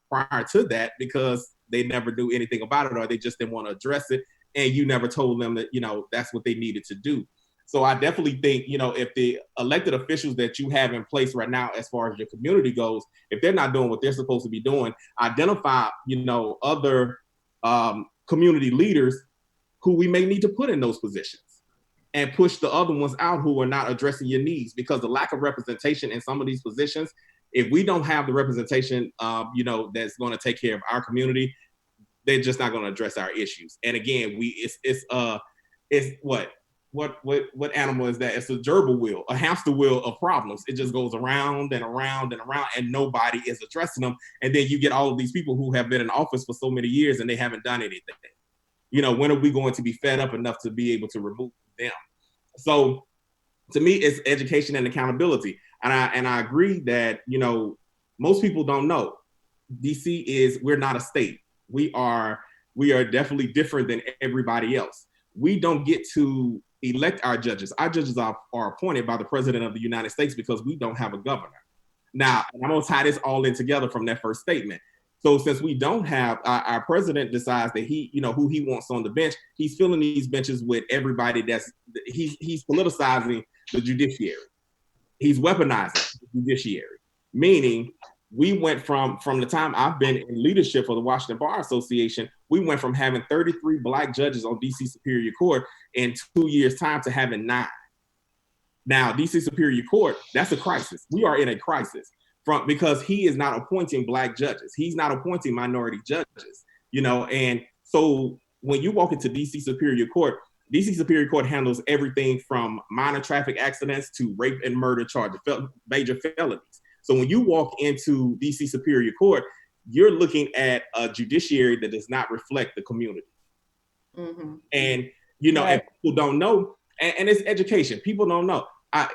prior to that, because they never knew anything about it, or they just didn't want to address it. And you never told them that, that's what they needed to do. So I definitely think, if the elected officials that you have in place right now, as far as your community goes, if they're not doing what they're supposed to be doing, identify, other community leaders who we may need to put in those positions and push the other ones out who are not addressing your needs, because the lack of representation in some of these positions, if we don't have the representation, that's going to take care of our community, they're just not going to address our issues. And again, it's what animal is that? It's a gerbil wheel, a hamster wheel of problems. It just goes around and around and around, and nobody is addressing them. And then you get all of these people who have been in office for so many years and they haven't done anything. When are we going to be fed up enough to be able to remove them? So to me, it's education and accountability. And I agree that, most people don't know. DC we're not a state. We are definitely different than everybody else. We don't get to elect our judges. Our judges are appointed by the President of the United States because we don't have a governor. Now, I'm going to tie this all in together from that first statement. So since we don't have, our president decides that he, who he wants on the bench, he's filling these benches with everybody he's politicizing the judiciary. He's weaponizing the judiciary, meaning we went from the time I've been in leadership for the Washington Bar Association, we went from having 33 Black judges on DC Superior Court in 2 years' time to having 9. Now, DC Superior Court, that's a crisis. We are in a crisis because he is not appointing Black judges. He's not appointing minority judges, and so when you walk into DC Superior Court handles everything from minor traffic accidents to rape and murder charges, major felonies. So when you walk into DC Superior Court, you're looking at a judiciary that does not reflect the community. Mm-hmm. And, right. And people don't know, and it's education. People don't know.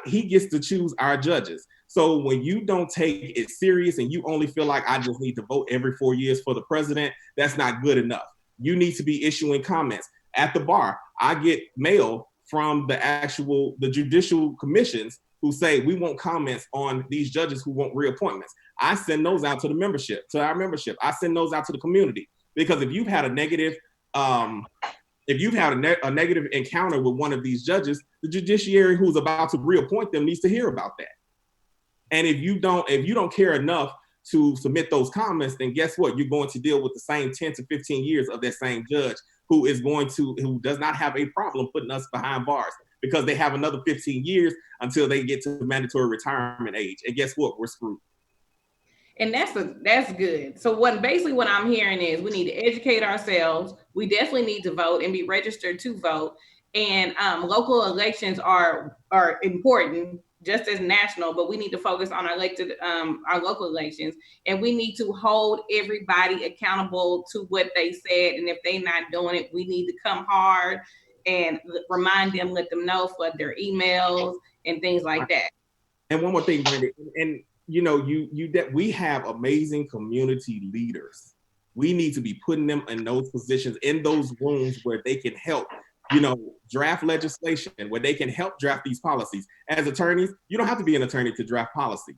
He gets to choose our judges. So when you don't take it serious and you only feel like I just need to vote every 4 years for the president, that's not good enough. You need to be issuing comments. At the bar, I get mail from the judicial commissions who say we want comments on these judges who want reappointments. I send those out to our membership. I send those out to the community, because if you've had a negative, a negative encounter with one of these judges, the judiciary who's about to reappoint them needs to hear about that. And if you don't care enough to submit those comments, then guess what? You're going to deal with the same 10 to 15 years of that same judge who does not have a problem putting us behind bars, because they have another 15 years until they get to mandatory retirement age. And guess what? We're screwed. And that's good. So what I'm hearing is we need to educate ourselves. We definitely need to vote and be registered to vote. And local elections are important, just as national, but we need to focus on our local elections, and we need to hold everybody accountable to what they said. And if they're not doing it, we need to come hard and remind them, let them know, flood their emails and things like that. And one more thing, Brenda, and we have amazing community leaders. We need to be putting them in those positions, in those rooms where they can help, draft legislation, where they can help draft these policies. As attorneys, you don't have to be an attorney to draft policy,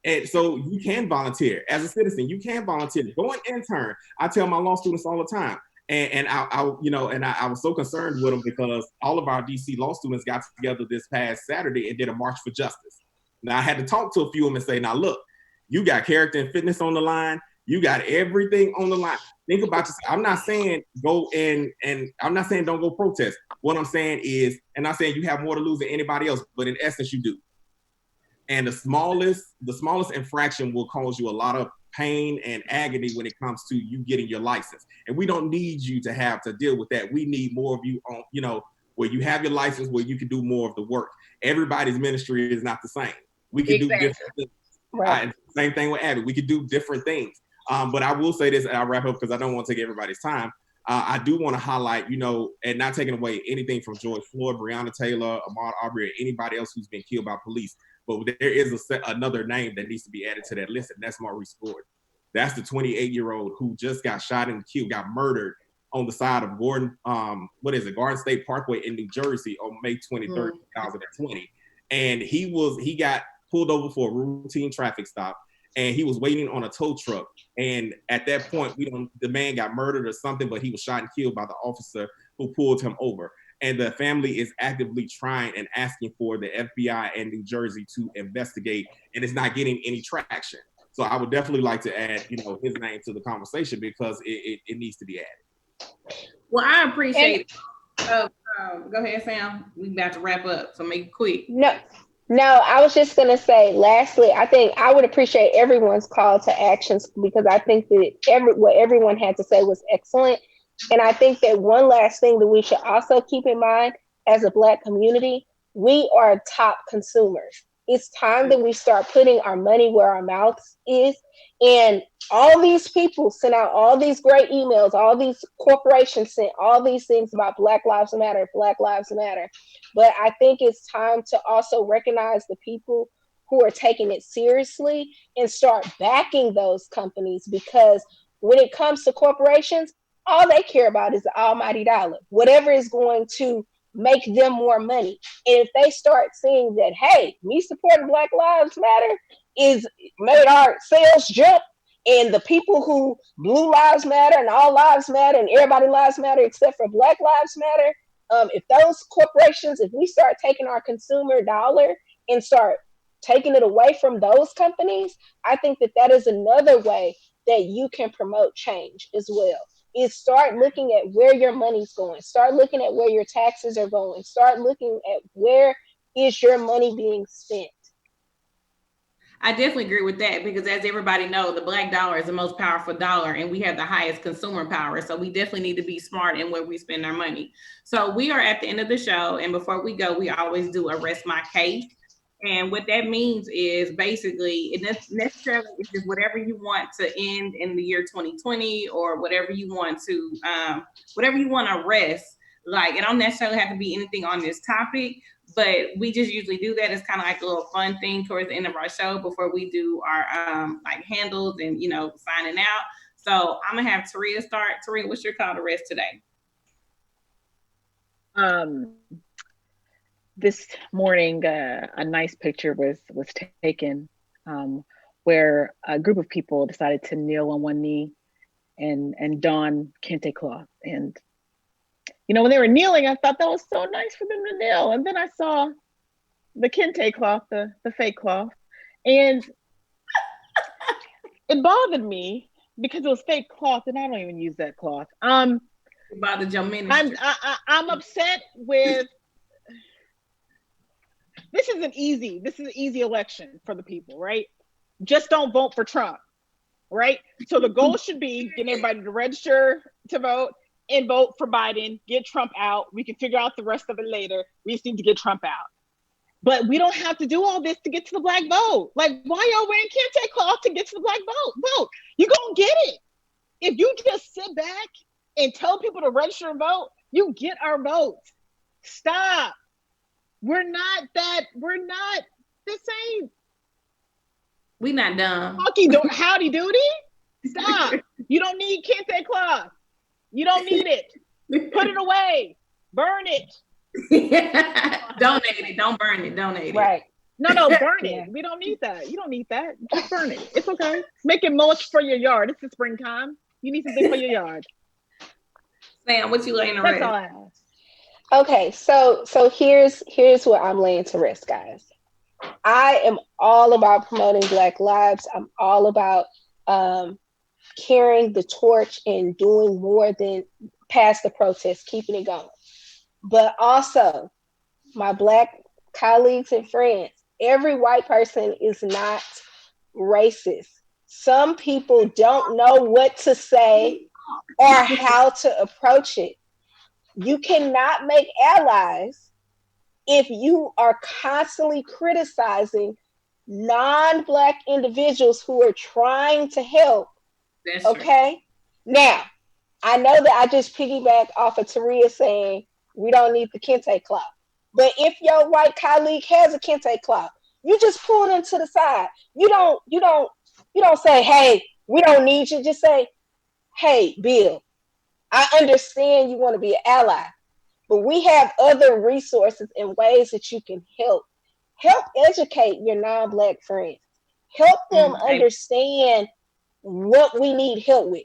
and so you can volunteer. As a citizen, you can volunteer. Go and intern. I tell my law students all the time. And I was so concerned with them because all of our DC law students got together this past Saturday and did a march for justice. Now I had to talk to a few of them and say, now look, you got character and fitness on the line. You got everything on the line. Think about yourself. I'm not saying go in, and I'm not saying don't go protest. What I'm saying is, and not saying you have more to lose than anybody else, but in essence you do. And the smallest infraction will cause you a lot of pain and agony when it comes to you getting your license. And we don't need you to have to deal with that. We need more of you on, where you have your license, where you can do more of the work. Everybody's ministry is not the same. We can do different things. Right. Same thing with Abby. We could do different things. But I will say this, and I'll wrap up because I don't want to take everybody's time. I do want to highlight, and not taking away anything from George Floyd, Breonna Taylor, Ahmaud Arbery, or anybody else who's been killed by police. But there is another name that needs to be added to that list, and that's Maurice Floyd. That's the 28-year-old who just got shot and killed, got murdered on the side of Garden State Parkway in New Jersey on May 23rd, 2020. And he got pulled over for a routine traffic stop, and he was waiting on a tow truck. And at that point, the man got murdered or something, but he was shot and killed by the officer who pulled him over. And the family is actively trying and asking for the FBI and New Jersey to investigate, and it's not getting any traction. So I would definitely like to add, his name to the conversation because it needs to be added. Well, I appreciate. Go ahead, Sam. We about to wrap up, so make it quick. No, I was just going to say, lastly, I think I would appreciate everyone's call to actions because I think that what everyone had to say was excellent. And I think that one last thing that we should also keep in mind as a Black community, we are top consumers. It's time that we start putting our money where our mouths is. And all these people sent out all these great emails, all these corporations sent all these things about Black Lives Matter, Black Lives Matter. But I think it's time to also recognize the people who are taking it seriously and start backing those companies, because when it comes to corporations, all they care about is the almighty dollar, whatever is going to make them more money. And if they start seeing that, hey, me supporting Black Lives Matter is made our sales jump, and the people who Blue Lives Matter and All Lives Matter and Everybody Lives Matter except for Black Lives Matter, if those corporations, if we start taking our consumer dollar and start taking it away from those companies, I think that is another way that you can promote change as well. Is start looking at where your money's going. Start looking at where your taxes are going. Start looking at where is your money being spent. I definitely agree with that because, as everybody knows, the Black dollar is the most powerful dollar and we have the highest consumer power. So we definitely need to be smart in where we spend our money. So we are at the end of the show. And before we go, we always do a rest my case. And what that means is basically, it necessarily is just whatever you want to end in the year 2020 or whatever you want to rest. Like, it don't necessarily have to be anything on this topic, but we just usually do that. It's kind of like a little fun thing towards the end of our show before we do our like handles and, signing out. So I'm going to have Taria start. Taria, what's your call to rest today? This morning, a nice picture was taken where a group of people decided to kneel on one knee and don kente cloth. And, when they were kneeling, I thought that was so nice for them to kneel. And then I saw the kente cloth, the fake cloth, and it bothered me because it was fake cloth, and I don't even use that cloth. It bothered your ministry. I'm upset with. This is an easy election for the people, right? Just don't vote for Trump, right? So the goal should be getting everybody to register to vote and vote for Biden, get Trump out. We can figure out the rest of it later. We just need to get Trump out. But we don't have to do all this to get to the Black vote. Like, why y'all wearing kente cloth to get to the Black vote? You're going to get it. If you just sit back and tell people to register and vote, you get our votes. Stop. We're not the same. We not dumb. Howdy doody. Stop. You don't need kente cloth. You don't need it. Put it away. Burn it. Donate it. Don't burn it. Donate it. Right. No, burn it. We don't need that. You don't need that. Just burn it. It's okay. Make it mulch for your yard. It's the springtime. You need something for your yard. Sam, what you laying to rest? That's all I have. Okay, so here's what I'm laying to rest, guys. I am all about promoting Black lives. I'm all about carrying the torch and doing more than past the protest, keeping it going. But also, my Black colleagues and friends, every white person is not racist. Some people don't know what to say or how to approach it. You cannot make allies if you are constantly criticizing non-Black individuals who are trying to help. That's okay? True. Now, I know that I just piggyback off of Taria saying we don't need the kente cloth. But if your white colleague has a kente cloth, you just pull them to the side. You don't say, hey, we don't need you. Just say, hey, Bill, I understand you want to be an ally, but we have other resources and ways that you can help. Help educate your non-Black friends. Help them understand what we need help with.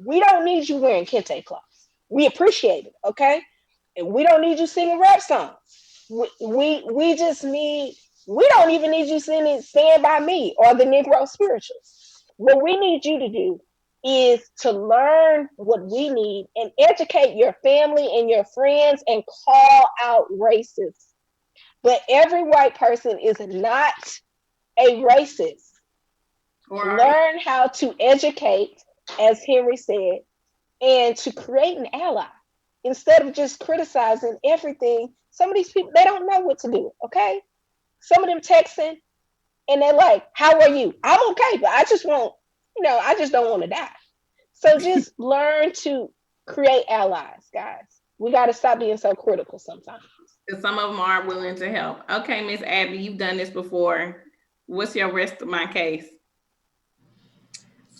We don't need you wearing kente cloths. We appreciate it, okay? And we don't need you singing rap songs. We just need, we don't even need you singing Stand By Me or the Negro Spirituals. What we need you to do is to learn what we need and educate your family and your friends and call out racists. But every white person is not a racist. Right. Learn how to educate, as Henry said, and to create an ally instead of just criticizing everything. Some of these people, they don't know what to do, okay? Some of them texting and they're like, how are you? I'm okay, but I just want, I just don't want to die. So just learn to create allies, guys. We got to stop being so critical sometimes. Because some of them are willing to help. Okay, Miss Abby, you've done this before. What's your rest of my case?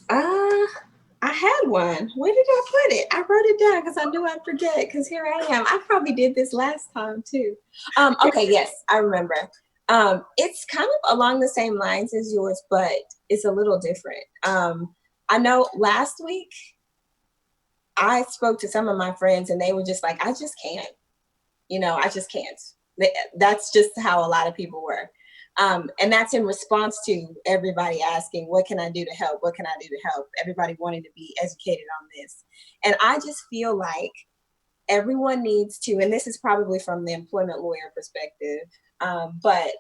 I had one. Where did I put it? I wrote it down because I knew I'd forget, because here I am. I probably did this last time too. Okay, yes, I remember. It's kind of along the same lines as yours, but it's a little different. I know last week I spoke to some of my friends and they were just like, I just can't. I just can't. That's just how a lot of people were. And that's in response to everybody asking, what can I do to help? What can I do to help? Everybody wanting to be educated on this. And I just feel like everyone needs to, and this is probably from the employment lawyer perspective, but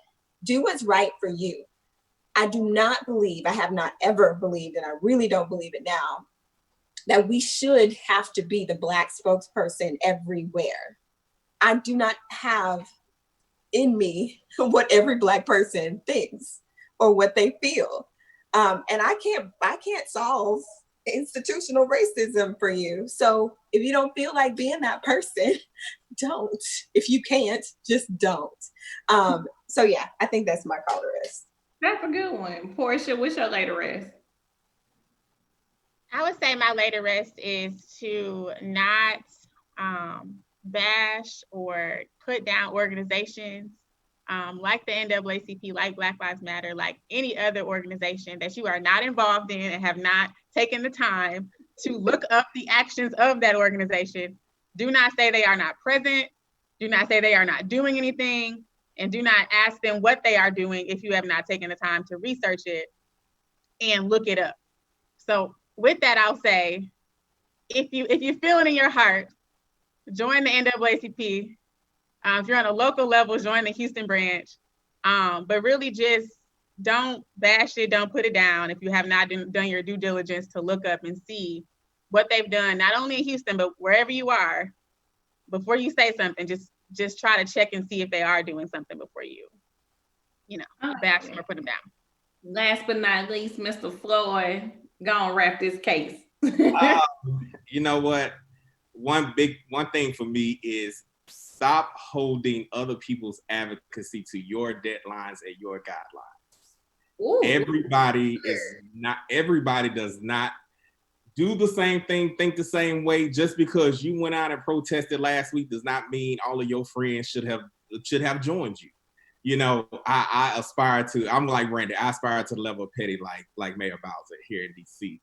do what's right for you. I do not believe, I have not ever believed, and I really don't believe it now, that we should have to be the Black spokesperson everywhere. I do not have in me what every Black person thinks or what they feel. And I can't solve institutional racism for you. So if you don't feel like being that person, don't. If you can't, just don't. So yeah, I think that's my call to rest. That's a good one. Portia, what's your later rest? I would say my later rest is to not bash or put down organizations like the NAACP, like Black Lives Matter, like any other organization that you are not involved in and have not taken the time to look up the actions of that organization. Do not say they are not present. Do not say they are not doing anything. And do not ask them what they are doing if you have not taken the time to research it and look it up. So with that, I'll say, if you feel it in your heart, join the NAACP. If you're on a local level, join the Houston branch. But really just don't bash it, don't put it down if you have not done your due diligence to look up and see what they've done, not only in Houston, but wherever you are. Before you say something, just try to check and see if they are doing something before you bash them or put them down. Last but not least, Mr. Floyd, gonna wrap this case. You know what? One thing for me is stop holding other people's advocacy to your deadlines and your guidelines. Ooh. Everybody does not do the same thing, think the same way. Just because you went out and protested last week does not mean all of your friends should have joined you. I aspire to, I'm like Randy, I aspire to the level of petty like Mayor Bowser here in DC.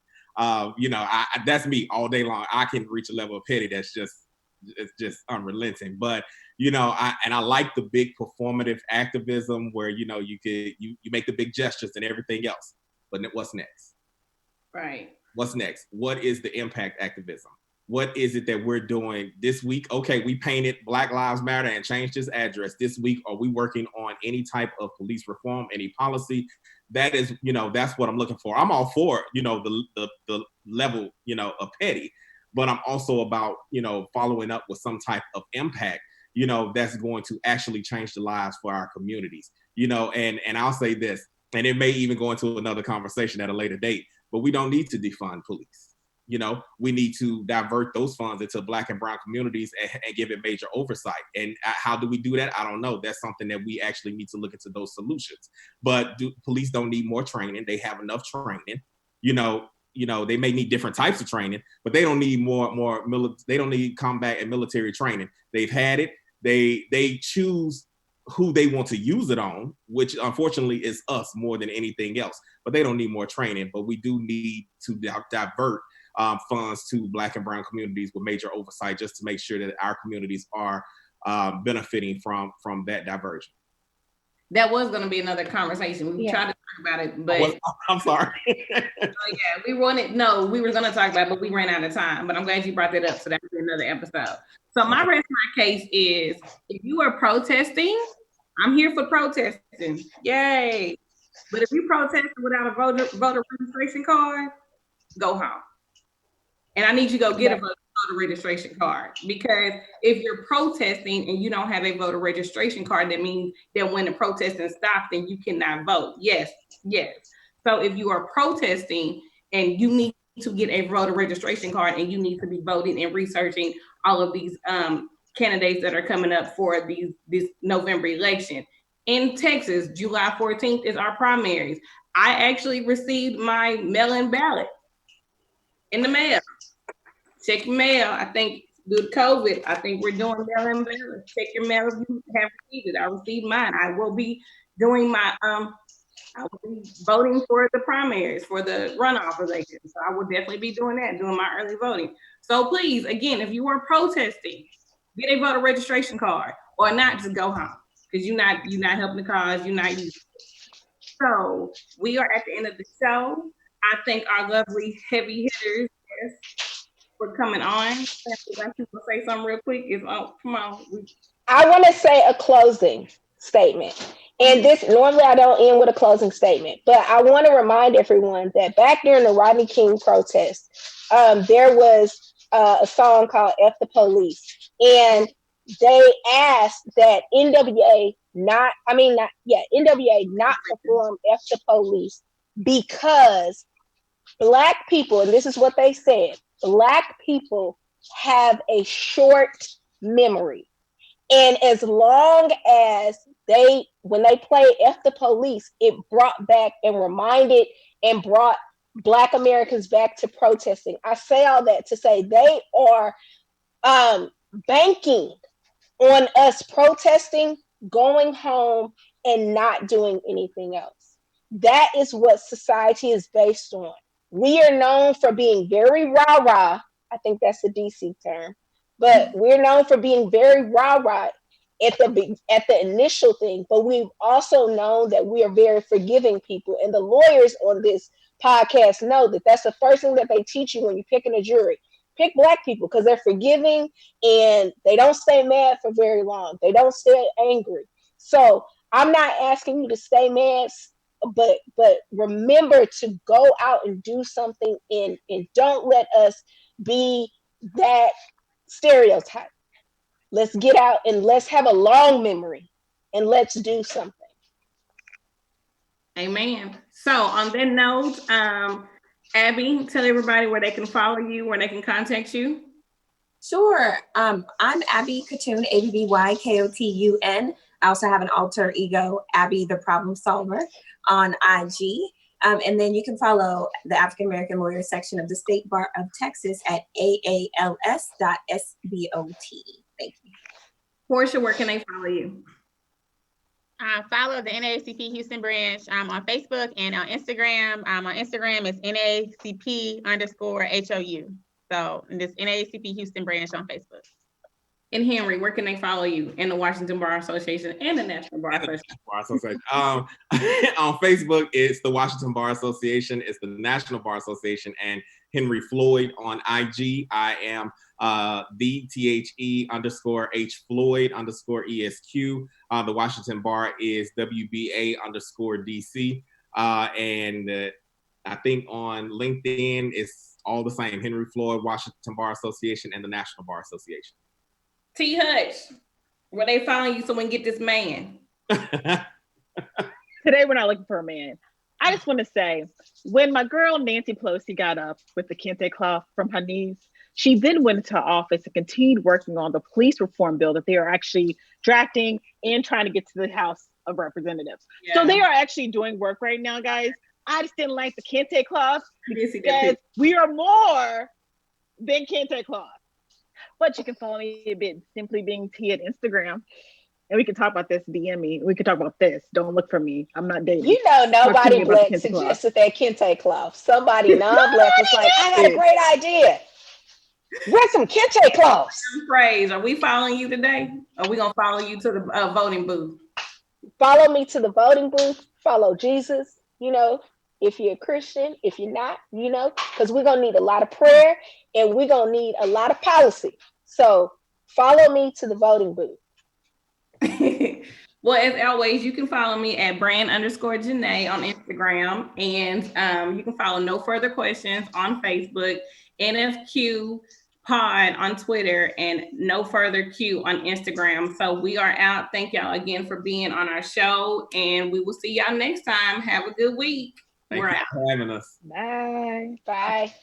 That's me all day long. I can reach a level of petty that's just unrelenting. But I like the big performative activism where you make the big gestures and everything else. But what's next? Right. What's next? What is the impact activism? What is it that we're doing this week? Okay, we painted Black Lives Matter and changed this address. This week, are we working on any type of police reform, any policy? That is, that's what I'm looking for. I'm all for, the level, of petty, but I'm also about, following up with some type of impact, that's going to actually change the lives for our communities, and I'll say this, and it may even go into another conversation at a later date, but we don't need to defund police. We need to divert those funds into Black and brown communities and give it major oversight. And how do we do that? I don't know. That's something that we actually need to look into those solutions. But police don't need more training. They have enough training. they may need different types of training, but they don't need they don't need combat and military training. They've had it. They choose who they want to use it on, which unfortunately is us more than anything else. But they don't need more training. But we do need to divert funds to Black and brown communities with major oversight, just to make sure that our communities are benefiting from that diversion. That was going to be another conversation. We tried to talk about it, but I'm sorry. we were going to talk about it, but we ran out of time. But I'm glad you brought that up, so that will be another episode. So my rest of my case is, if you are protesting, I'm here for protesting. Yay! But if you protesting without a voter registration card, go home. And I need you to go get a voter registration card, because if you're protesting and you don't have a voter registration card, that means that when the protesting stops, then you cannot vote. Yes. So if you are protesting and you need to get a voter registration card and you need to be voting and researching all of these candidates that are coming up for this November election. In Texas, July 14th is our primaries. I actually received my mail-in ballot in the mail. Check your mail. I think due to COVID, I think we're doing mail-in ballots. Check your mail if you have received it. I received mine. I will be doing my I will be voting for the primaries, for the runoff election. So I will definitely be doing that, doing my early voting. So please, again, if you are protesting, get a voter registration card, or not, just go home, because you're not helping the cause. You're not using it. So we are at the end of the show. I thank our lovely heavy hitters for coming on. Like people say something real quick. Come on. I want to say a closing statement. And this, normally I don't end with a closing statement, but I want to remind everyone that back during the Rodney King protest, there was a song called F the Police. And they asked that NWA not perform F the Police, because Black people, and this is what they said, Black people have a short memory. And as long as when they played F the Police, it brought back and reminded and brought Black Americans back to protesting. I say all that to say they are banking on us protesting, going home, and not doing anything else. That is what society is based on. We are known for being very rah-rah. I think that's a DC term. But we're known for being very rah-rah at the initial thing. But we've also known that we are very forgiving people. And the lawyers on this podcast know that that's the first thing that they teach you when you're picking a jury. Pick Black people, because they're forgiving and they don't stay mad for very long. They don't stay angry. So I'm not asking you to stay mad, but remember to go out and do something, and don't let us be that stereotype. Let's get out and let's have a long memory and let's do something. Amen. So on that note, Abby, tell everybody where they can follow you, where they can contact you. Sure. I'm Abby Kotun, ABBYKOTUN. I also have an alter ego, Abby the Problem Solver, on IG. And then you can follow the African American Lawyers section of the State Bar of Texas at aals.sbot. Thank you. Porshia, where can they follow you? Follow the NAACP Houston branch on Facebook and on Instagram. On Instagram is NAACP_HOU. So this NAACP Houston branch on Facebook. And Henry, where can they follow you in the Washington Bar Association and the National Bar Association? On Facebook, it's the Washington Bar Association, it's the National Bar Association, and Henry Floyd. On IG, I am the THE_H Floyd_ESQ. The Washington Bar is WBA_DC. And I think on LinkedIn, it's all the same: Henry Floyd, Washington Bar Association, and the National Bar Association. T. Hutch, where they following you so we can get this man? Today we're not looking for a man. I just want to say, when my girl Nancy Pelosi got up with the kente cloth from her knees, she then went into office and continued working on the police reform bill that they are actually drafting and trying to get to the House of Representatives. Yeah. So they are actually doing work right now, guys. I just didn't like the kente cloth see that because picture. we are more than kente cloth. But you can follow me a bit, Simply Being T at Instagram. And we can talk about this. DM me. We can talk about this. Don't look for me. I'm not dating. You know, Talk to me nobody about the black kente cloth. suggested that kente cloth. Somebody non-black was like, I got a great idea. Wear some kente cloths. Praise, are we following you today? Or are we gonna follow you to the voting booth? Follow me to the voting booth. Follow Jesus. You know, if you're a Christian, if you're not, you know, because we're gonna need a lot of prayer and we're gonna need a lot of policy. So follow me to the voting booth. Well, as always, you can follow me at brand_Janae on Instagram, and you can follow No Further Questions on Facebook, NFQ Pod on Twitter, and No Further Q on Instagram. So we are out. Thank y'all again for being on our show, and we will see y'all next time. Have a good week. Thank you for having us. Bye. Bye.